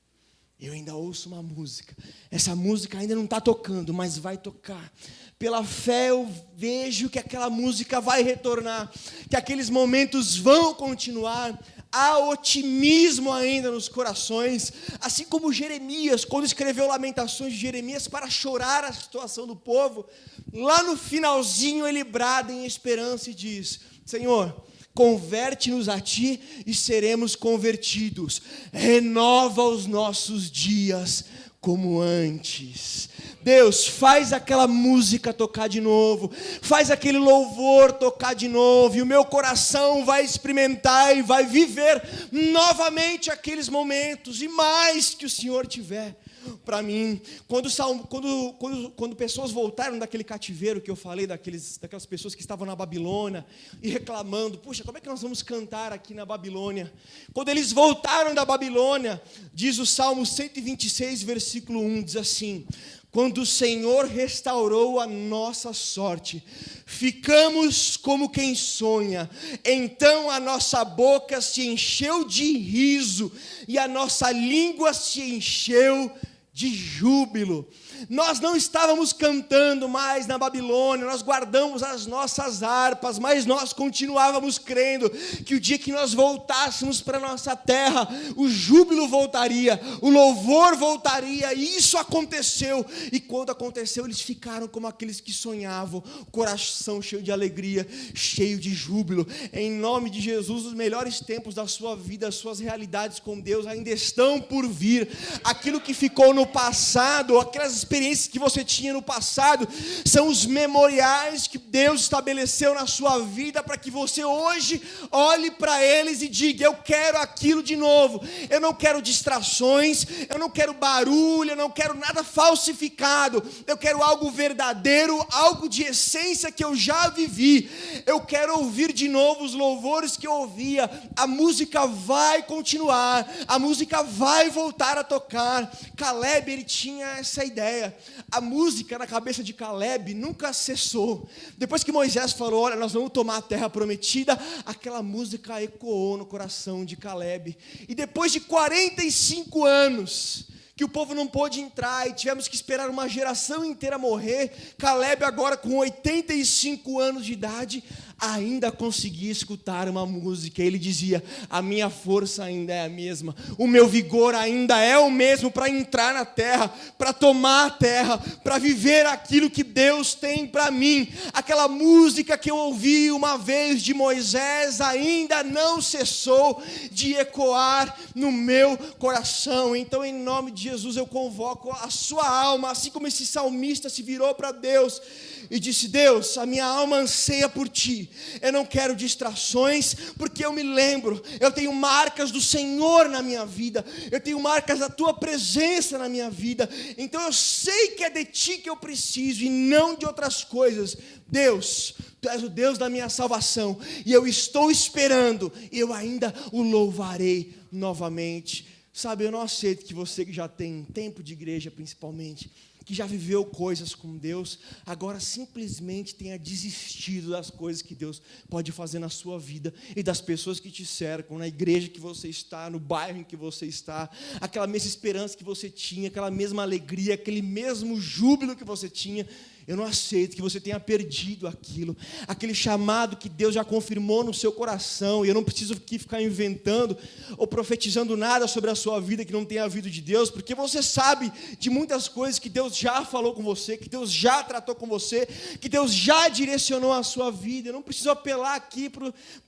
S2: Eu ainda ouço uma música. Essa música ainda não está tocando, mas vai tocar. Pela fé eu vejo que aquela música vai retornar, que aqueles momentos vão continuar. Há otimismo ainda nos corações, assim como Jeremias, quando escreveu Lamentações de Jeremias para chorar a situação do povo, lá no finalzinho ele brada em esperança e diz: Senhor, converte-nos a Ti e seremos convertidos. Renova os nossos dias como antes. Deus, faz aquela música tocar de novo, faz aquele louvor tocar de novo, e o meu coração vai experimentar e vai viver novamente aqueles momentos, e mais que o Senhor tiver para mim. Quando pessoas voltaram daquele cativeiro que eu falei, daquelas pessoas que estavam na Babilônia e reclamando, puxa, como é que nós vamos cantar aqui na Babilônia? Quando eles voltaram da Babilônia, diz o Salmo 126, versículo 1, diz assim: quando o Senhor restaurou a nossa sorte, ficamos como quem sonha. Então a nossa boca se encheu de riso e a nossa língua se encheu de júbilo. Nós não estávamos cantando mais na Babilônia, nós guardamos as nossas harpas, mas nós continuávamos crendo que o dia que nós voltássemos para a nossa terra, o júbilo voltaria, o louvor voltaria, e isso aconteceu. E quando aconteceu, eles ficaram como aqueles que sonhavam, o coração cheio de alegria, cheio de júbilo. Em nome de Jesus, os melhores tempos da sua vida, as suas realidades com Deus ainda estão por vir. Aquilo que ficou no passado, aquelas experiências que você tinha no passado, são os memoriais que Deus estabeleceu na sua vida para que você hoje olhe para eles e diga: eu quero aquilo de novo. Eu não quero distrações, eu não quero barulho, eu não quero nada falsificado, eu quero algo verdadeiro, algo de essência que eu já vivi. Eu quero ouvir de novo os louvores que eu ouvia. A música vai continuar, a música vai voltar a tocar. Caleb, ele tinha essa ideia. A música na cabeça de Caleb nunca cessou. Depois que Moisés falou: olha, nós vamos tomar a terra prometida, aquela música ecoou no coração de Caleb. E depois de 45 anos que o povo não pôde entrar e tivemos que esperar uma geração inteira morrer, Caleb, agora com 85 anos de idade, ainda conseguia escutar uma música. Ele dizia: a minha força ainda é a mesma, o meu vigor ainda é o mesmo para entrar na terra, para tomar a terra, para viver aquilo que Deus tem para mim. Aquela música que eu ouvi uma vez de Moisés ainda não cessou de ecoar no meu coração. Então, em nome de Jesus, eu convoco a sua alma, assim como esse salmista se virou para Deus e disse: Deus, a minha alma anseia por Ti, Eu não quero distrações, porque eu me lembro, eu tenho marcas do Senhor na minha vida, eu tenho marcas da tua presença na minha vida. Então eu sei que é de ti que eu preciso e não de outras coisas. Deus, tu és o Deus da minha salvação, e eu estou esperando, e eu ainda o louvarei novamente. Sabe, eu não aceito que você que já tem tempo de igreja principalmente, que já viveu coisas com Deus, agora simplesmente tenha desistido das coisas que Deus pode fazer na sua vida e das pessoas que te cercam, na igreja que você está, no bairro em que você está, aquela mesma esperança que você tinha, aquela mesma alegria, aquele mesmo júbilo que você tinha. Eu não aceito que você tenha perdido aquilo, aquele chamado que Deus já confirmou no seu coração, e eu não preciso aqui ficar inventando ou profetizando nada sobre a sua vida que não tenha vindo de Deus, porque você sabe de muitas coisas que Deus já falou com você, que Deus já tratou com você, que Deus já direcionou a sua vida. Eu não preciso apelar aqui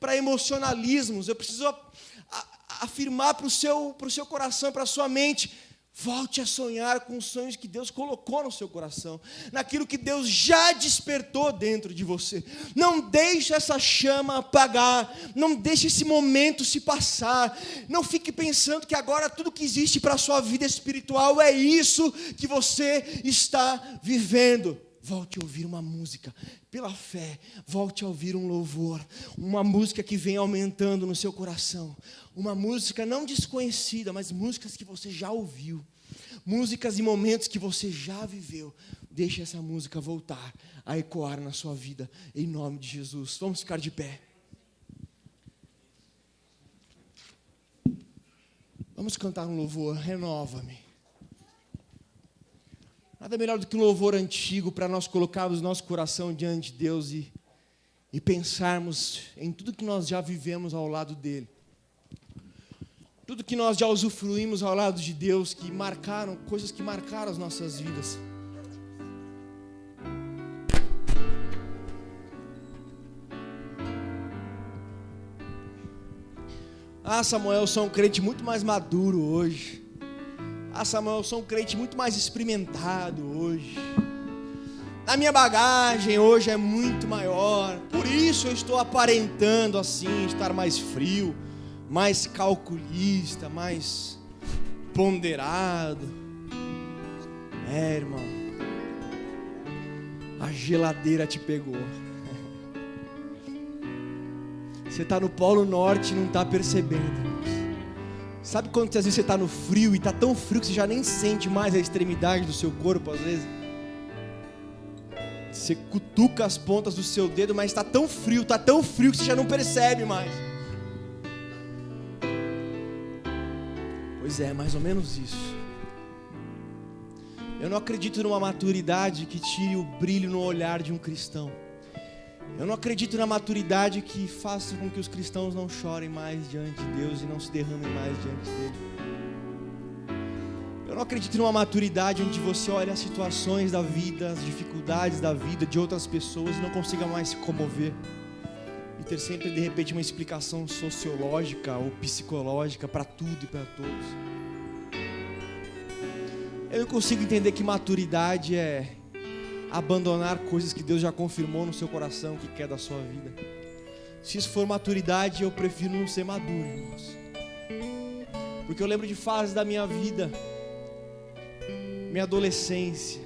S2: para emocionalismos, eu preciso afirmar para o seu coração, para a sua mente: volte a sonhar com os sonhos que Deus colocou no seu coração, naquilo que Deus já despertou dentro de você. Não deixe essa chama apagar, não deixe esse momento se passar, não fique pensando que agora tudo que existe para a sua vida espiritual é isso que você está vivendo. Volte a ouvir uma música, pela fé, volte a ouvir um louvor, uma música que vem aumentando no seu coração, uma música não desconhecida, mas músicas que você já ouviu, músicas e momentos que você já viveu. Deixe essa música voltar a ecoar na sua vida, em nome de Jesus. Vamos ficar de pé. Vamos cantar um louvor, renova-me. Nada melhor do que um louvor antigo para nós colocarmos nosso coração diante de Deus e pensarmos em tudo que nós já vivemos ao lado dEle. Tudo que nós já usufruímos ao lado de Deus, coisas que marcaram as nossas vidas. Samuel, eu sou um crente muito mais maduro hoje. Samuel, eu sou um crente muito mais experimentado hoje. A minha bagagem hoje é muito maior. Por isso eu estou aparentando assim, estar mais frio, mais calculista, mais ponderado. Irmão, a geladeira te pegou. Você está no Polo Norte e não está percebendo. Sabe quando às vezes você está no frio e está tão frio que você já nem sente mais a extremidade do seu corpo, às vezes? Você cutuca as pontas do seu dedo, mas está tão frio que você já não percebe mais. Pois é, mais ou menos isso. Eu não acredito numa maturidade que tire o brilho no olhar de um cristão. Eu não acredito na maturidade que faça com que os cristãos não chorem mais diante de Deus e não se derramem mais diante dele. Eu não acredito numa maturidade onde você olha as situações da vida, as dificuldades da vida de outras pessoas e não consiga mais se comover. E ter sempre, de repente, uma explicação sociológica ou psicológica para tudo e para todos. Eu não consigo entender que maturidade é abandonar coisas que Deus já confirmou no seu coração que quer da sua vida. Se isso for maturidade, eu prefiro não ser maduro, irmãos. Porque eu lembro de fases da minha vida, minha adolescência.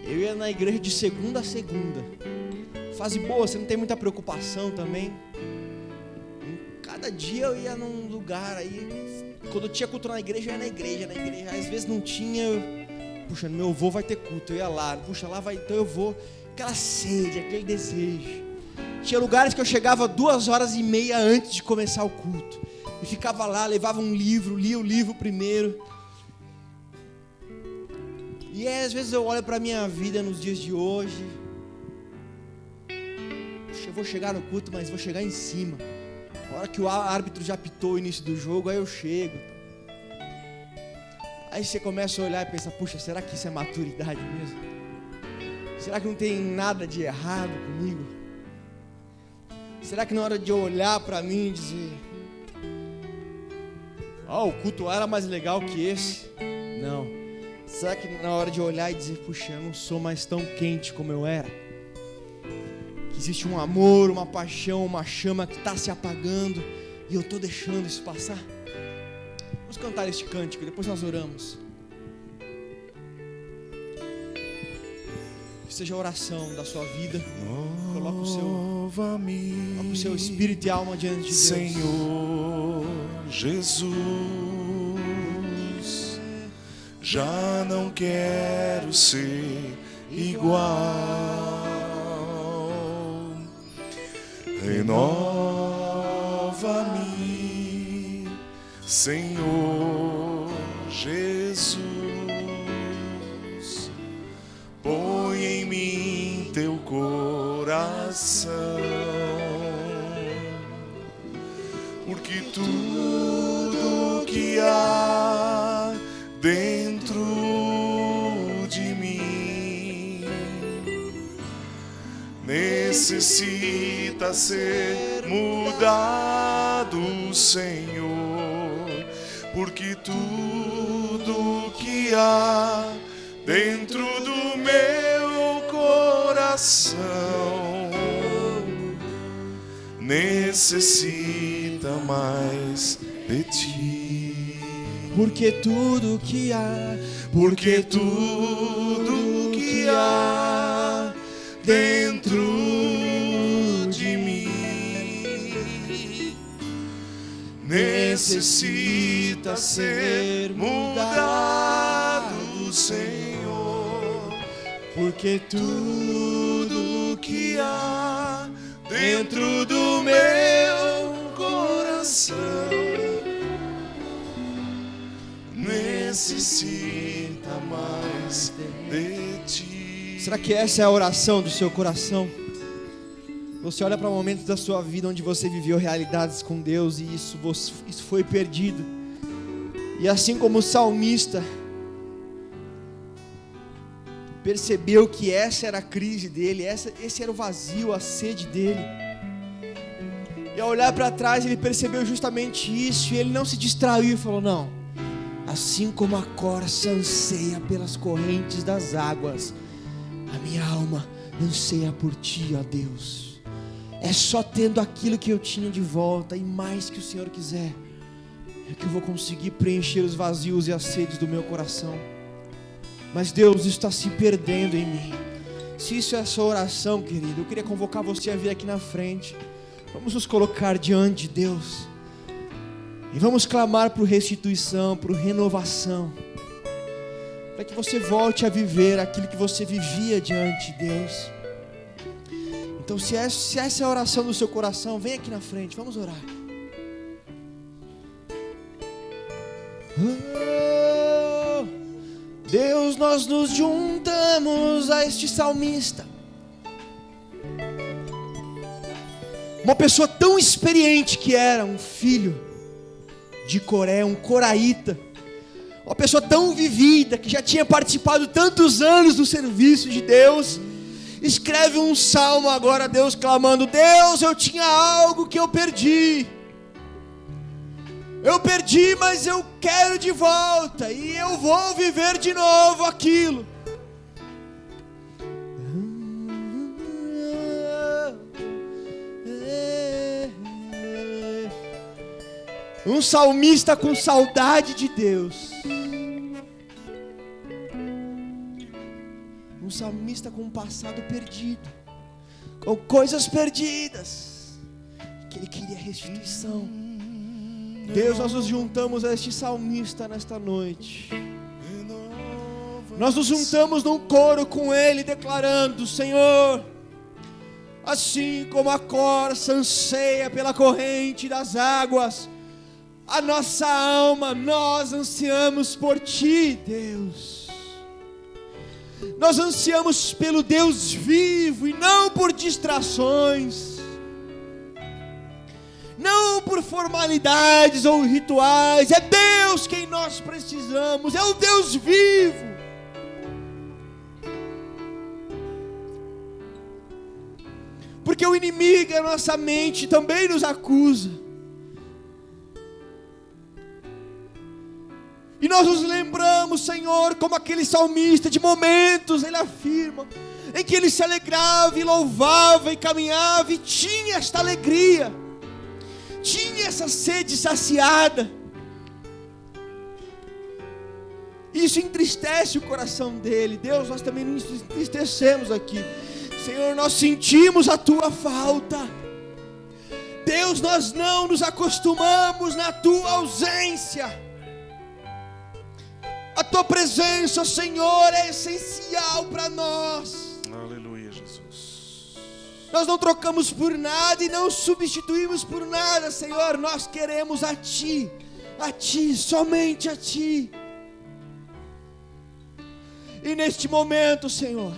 S2: Eu ia na igreja de segunda a segunda. Fase boa, você não tem muita preocupação também. Cada dia eu ia num lugar aí. Quando eu tinha culto na igreja, eu ia na igreja. Às vezes não tinha, puxa, meu avô vai ter culto, eu ia lá, puxa, lá vai, então eu vou. Aquela sede, aquele desejo. Tinha lugares que eu chegava 2h30 antes de começar o culto. E ficava lá, levava um livro, lia o livro primeiro. E aí, às vezes eu olho para a minha vida nos dias de hoje. Puxa, eu vou chegar no culto, mas vou chegar em cima. A hora que o árbitro já apitou o início do jogo, aí eu chego. Aí você começa a olhar e pensa, puxa, será que isso é maturidade mesmo? Será que não tem nada de errado comigo? Será que na hora de eu olhar para mim e dizer, o culto era mais legal que esse? Não. Será que na hora de olhar e dizer, puxa, eu não sou mais tão quente como eu era? existe um amor, uma paixão, uma chama que está se apagando e eu estou deixando isso passar. Vamos cantar este cântico, depois nós oramos. Que seja a oração da sua vida. Coloca o seu espírito e alma diante de Deus.
S1: Senhor Jesus, já não quero ser igual. Renova-me, Senhor Jesus. Põe em mim teu coração, porque tudo que há dentro de mim necessita ser mudado, Senhor, porque tudo que há dentro do meu coração necessita mais de ti.
S2: Porque tudo que há
S1: dentro de mim necessita ser mudado, Senhor, porque tudo que há dentro do meu coração necessita mais de ti.
S2: Será que essa é a oração do seu coração? Você olha para momentos da sua vida onde você viveu realidades com Deus e isso foi perdido. E assim como o salmista percebeu que essa era a crise dele, esse era o vazio, a sede dele. E ao olhar para trás ele percebeu justamente isso e ele não se distraiu e falou: não, assim como a corça anseia pelas correntes das águas, a minha alma anseia por ti, ó Deus. É só tendo aquilo que eu tinha de volta e mais que o Senhor quiser é que eu vou conseguir preencher os vazios e as sedes do meu coração. Mas Deus, isso está se perdendo em mim. Se isso é a sua oração, querido, eu queria convocar você a vir aqui na frente. Vamos nos colocar diante de Deus e vamos clamar por restituição, por renovação, para que você volte a viver aquilo que você vivia diante de Deus. Então, se essa é a oração do seu coração, vem aqui na frente, vamos orar. Oh, Deus, nós nos juntamos a este salmista, uma pessoa tão experiente que era, um filho de Coré, um coraíta, uma pessoa tão vivida, que já tinha participado tantos anos do serviço de Deus, escreve um salmo agora a Deus, clamando: Deus, eu tinha algo que eu perdi, mas eu quero de volta, e eu vou viver de novo aquilo. Um salmista com saudade de Deus, um salmista com um passado perdido, com coisas perdidas, que ele queria restituição. Deus, nós nos juntamos a este salmista nesta noite. Nós nos juntamos num coro com ele, declarando: Senhor, assim como a corça anseia pela corrente das águas, a nossa alma, nós ansiamos por ti, Deus. Nós ansiamos pelo Deus vivo e não por distrações, não por formalidades ou rituais. É Deus quem nós precisamos, é o Deus vivo. Porque o inimigo, a nossa mente, também nos acusa. E nós nos lembramos, Senhor, como aquele salmista, de momentos ele afirma: em que ele se alegrava e louvava e caminhava e tinha esta alegria, tinha essa sede saciada. Isso entristece o coração dele. Deus, nós também nos entristecemos aqui. Senhor, nós sentimos a tua falta. Deus, nós não nos acostumamos na tua ausência. A tua presença, Senhor, é essencial para nós.
S1: Aleluia, Jesus.
S2: Nós não trocamos por nada e não substituímos por nada, Senhor. Nós queremos a Ti, somente a Ti. E neste momento, Senhor,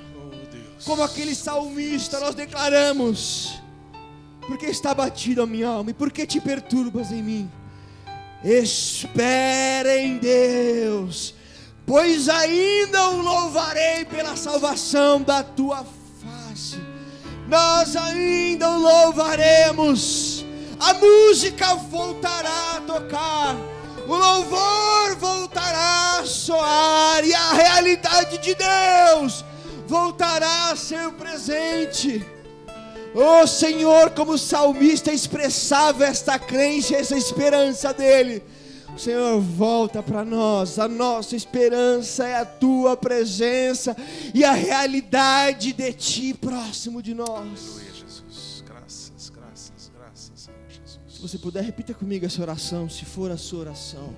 S2: como aquele salmista, nós declaramos: porque está batida a minha alma, e porque te perturbas em mim? Espera em Deus, pois ainda o louvarei pela salvação da tua face. Nós ainda o louvaremos. A música voltará a tocar, o louvor voltará a soar, e a realidade de Deus voltará a ser presente. Oh Senhor, como o salmista expressava esta crença, essa esperança dele. O Senhor, volta para nós. A nossa esperança é a tua presença e a realidade de ti próximo de nós.
S1: Aleluia, Jesus. Graças, Senhor Jesus.
S2: Se você puder, repita comigo essa oração, se for a sua oração.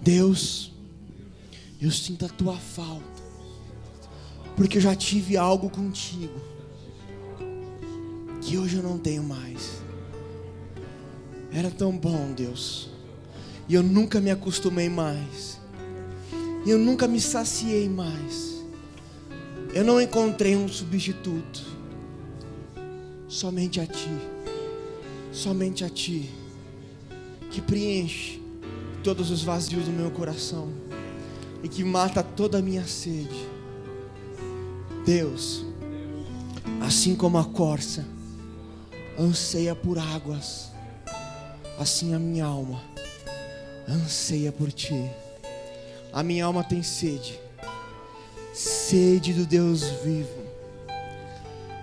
S2: Deus, eu sinto a tua falta, porque eu já tive algo contigo que hoje eu não tenho mais. Era tão bom, Deus, e eu nunca me acostumei mais, e eu nunca me saciei mais. Eu não encontrei um substituto. Somente a Ti, que preenche todos os vazios do meu coração e que mata toda a minha sede. Deus, assim como a corça anseia por águas, assim a minha alma anseia por Ti. A minha alma tem sede do Deus vivo.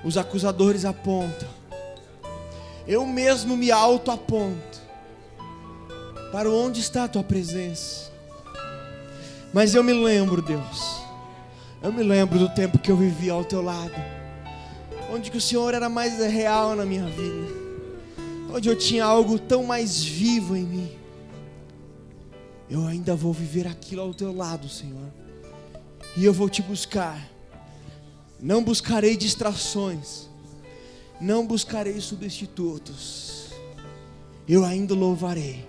S2: Os acusadores apontam, eu mesmo me auto-aponto. Para onde está a tua presença? Mas eu me lembro, Deus, eu me lembro do tempo que eu vivi ao teu lado, onde que o Senhor era mais real na minha vida, onde eu tinha algo tão mais vivo em mim. Eu ainda vou viver aquilo ao teu lado, Senhor, e eu vou te buscar. Não buscarei distrações, não buscarei substitutos. Eu ainda louvarei,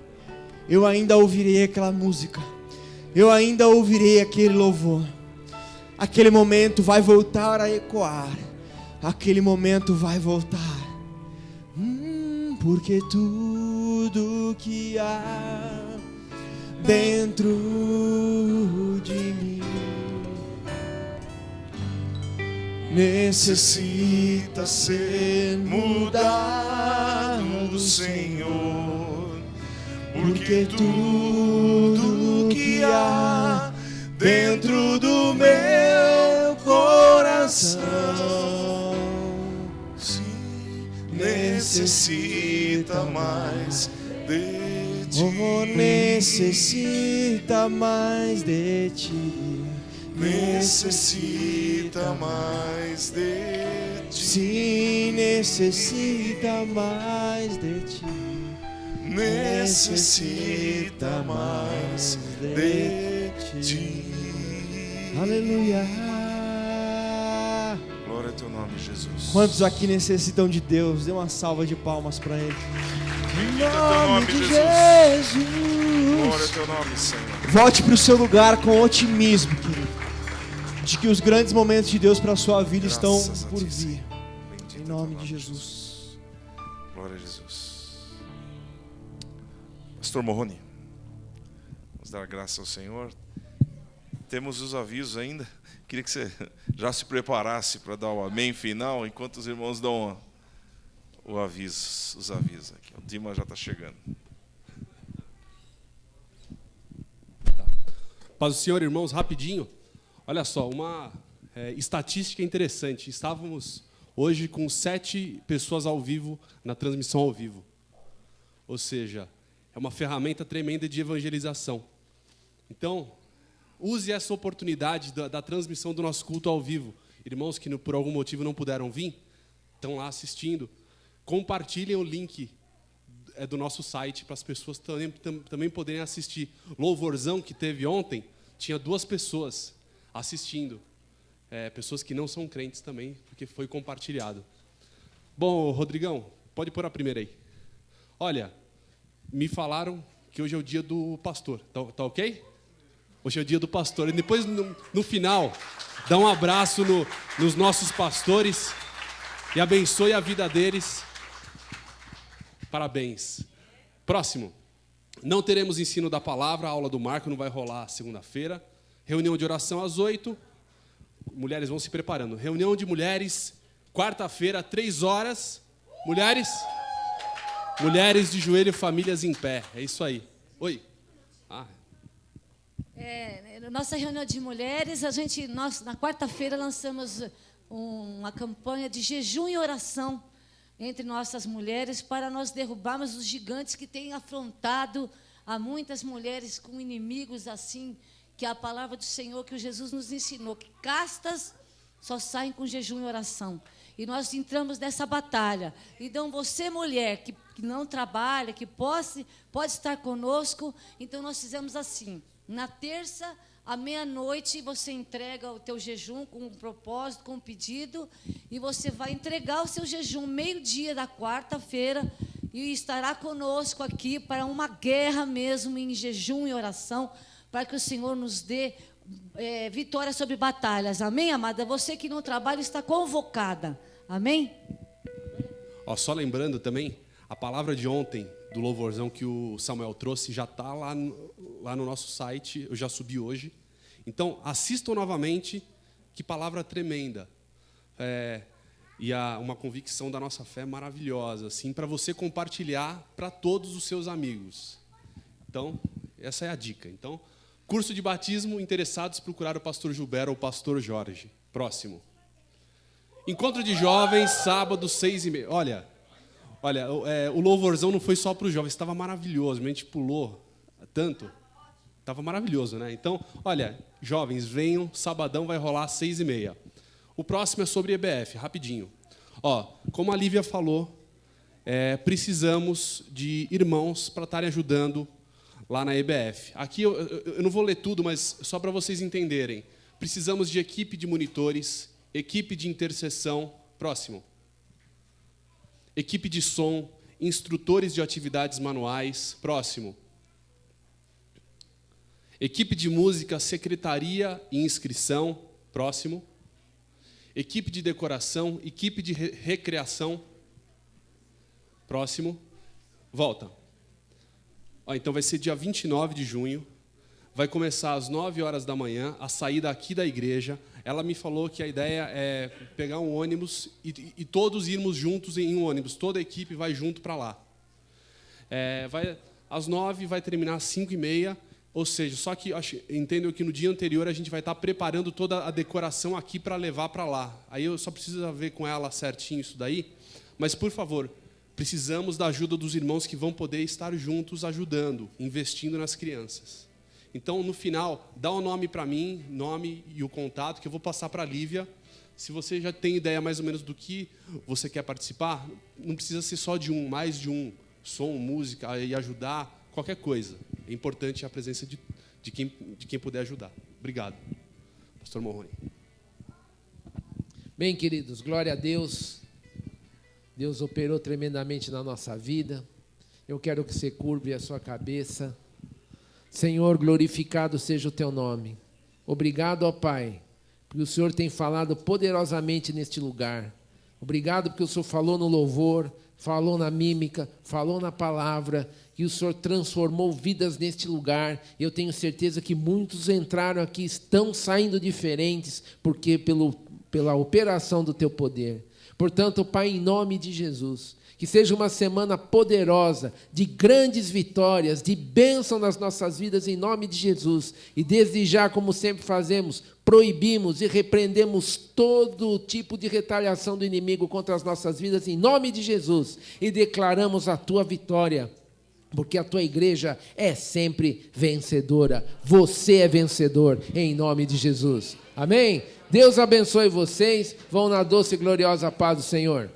S2: eu ainda ouvirei aquela música, eu ainda ouvirei aquele louvor. Aquele momento vai voltar a ecoar, aquele momento vai voltar. Porque tudo que há dentro de mim necessita ser mudado, Senhor. Porque tudo que há dentro do meu coração necessita mais de Ti. Oh, necessita mais de Ti. Necessita mais de Ti. Sim, necessita mais de Ti. Necessita mais de Ti. Aleluia.
S1: Glória ao Teu nome, Jesus.
S2: Quantos aqui necessitam de Deus? Dê uma salva de palmas para Ele. Em
S1: nome de
S2: Jesus.
S1: Glória ao Teu nome, Senhor.
S2: Volte para o seu lugar com otimismo, querido, de que os grandes momentos de Deus para a sua vida estão por vir. Em nome de Jesus.
S1: Glória a Jesus. Pastor Morrone, vamos dar graça ao Senhor. Temos os avisos ainda. Queria que você já se preparasse para dar o amém final, enquanto os irmãos dão os avisos aqui. O Dima já está chegando.
S3: Paz do Senhor, irmãos, rapidinho. Olha só, uma estatística interessante. Estávamos hoje com 7 pessoas ao vivo, na transmissão ao vivo. Ou seja, é uma ferramenta tremenda de evangelização. Então, use essa oportunidade da transmissão do nosso culto ao vivo. Irmãos que por algum motivo não puderam vir, estão lá assistindo. Compartilhem o link do nosso site para as pessoas também poderem assistir. Louvorzão que teve ontem, tinha 2 pessoas assistindo. Pessoas que não são crentes também, porque foi compartilhado. Bom, Rodrigão, pode pôr a primeira aí. Olha, me falaram que hoje é o dia do pastor. Tá ok? Hoje é o dia do pastor. E depois, no final, dá um abraço nos nossos pastores e abençoe a vida deles. Parabéns. Próximo. Não teremos ensino da palavra, a aula do Marco não vai rolar segunda-feira. Reunião de oração às 8h. Mulheres vão se preparando. Reunião de mulheres, quarta-feira, 3h. Mulheres de joelho, famílias em pé. É isso aí. Oi.
S4: Nossa reunião de mulheres, nós na quarta-feira lançamos uma campanha de jejum e oração entre nossas mulheres para nós derrubarmos os gigantes que têm afrontado a muitas mulheres com inimigos assim, que é a palavra do Senhor que o Jesus nos ensinou, que castas só saem com jejum e oração. E nós entramos nessa batalha. Então, você, mulher, que não trabalha, que pode estar conosco, então nós fizemos assim. Na terça, à meia-noite, você entrega o teu jejum com um propósito, com um pedido, e você vai entregar o seu jejum meio-dia da quarta-feira e estará conosco aqui para uma guerra mesmo em jejum e oração, para que o Senhor nos dê vitória sobre batalhas. Amém, amada? Você que não trabalha está convocada. Amém?
S3: Só lembrando também, a palavra de ontem, do louvorzão que o Samuel trouxe, já está lá no nosso site, eu já subi hoje. Então, assistam novamente, que palavra tremenda. E uma convicção da nossa fé maravilhosa, assim, para você compartilhar para todos os seus amigos. Então, essa é a dica. Então, curso de batismo, interessados, procurar o pastor Gilberto ou o pastor Jorge. Próximo. Encontro de jovens, sábado, 6h30. Olha, o louvorzão não foi só para os jovens, estava maravilhoso. A gente pulou tanto. Estava maravilhoso, né? Então, olha, jovens, venham, sabadão vai rolar às 6h30. O próximo é sobre EBF, rapidinho. Como a Lívia falou, precisamos de irmãos para estarem ajudando lá na EBF. Aqui eu não vou ler tudo, mas só para vocês entenderem. Precisamos de equipe de monitores, equipe de intercessão, próximo. Equipe de som, instrutores de atividades manuais, próximo. Equipe de música, secretaria e inscrição, próximo. Equipe de decoração, equipe de recreação, próximo. Volta. Então vai ser dia 29 de junho, vai começar às 9h da manhã, a saída aqui da igreja. Ela me falou que a ideia é pegar um ônibus e todos irmos juntos em um ônibus, toda a equipe vai junto para lá. Às 9h, vai terminar às 5h30, ou seja, só que entendo que no dia anterior a gente vai estar preparando toda a decoração aqui para levar para lá. Aí eu só preciso ver com ela certinho isso daí, mas, por favor, precisamos da ajuda dos irmãos que vão poder estar juntos ajudando, investindo nas crianças. Então, no final, dá o nome para mim, nome e o contato, que eu vou passar para a Lívia. Se você já tem ideia mais ou menos do que você quer participar, não precisa ser só de mais de um. Som, música e ajudar, qualquer coisa. É importante a presença de quem puder ajudar. Obrigado. Pastor Morrone.
S5: Bem, queridos, glória a Deus. Deus operou tremendamente na nossa vida. Eu quero que você curve a sua cabeça. Senhor, glorificado seja o teu nome. Obrigado, ó Pai, porque o Senhor tem falado poderosamente neste lugar. Obrigado porque o Senhor falou no louvor, falou na mímica, falou na palavra, e o Senhor transformou vidas neste lugar. Eu tenho certeza que muitos entraram aqui, estão saindo diferentes, porque pela operação do teu poder. Portanto, Pai, em nome de Jesus, Que seja uma semana poderosa, de grandes vitórias, de bênção nas nossas vidas, em nome de Jesus. E desde já, como sempre fazemos, proibimos e repreendemos todo tipo de retaliação do inimigo contra as nossas vidas, em nome de Jesus. E declaramos a tua vitória, porque a tua igreja é sempre vencedora. Você é vencedor, em nome de Jesus. Amém? Deus abençoe vocês. Vão na doce e gloriosa paz do Senhor.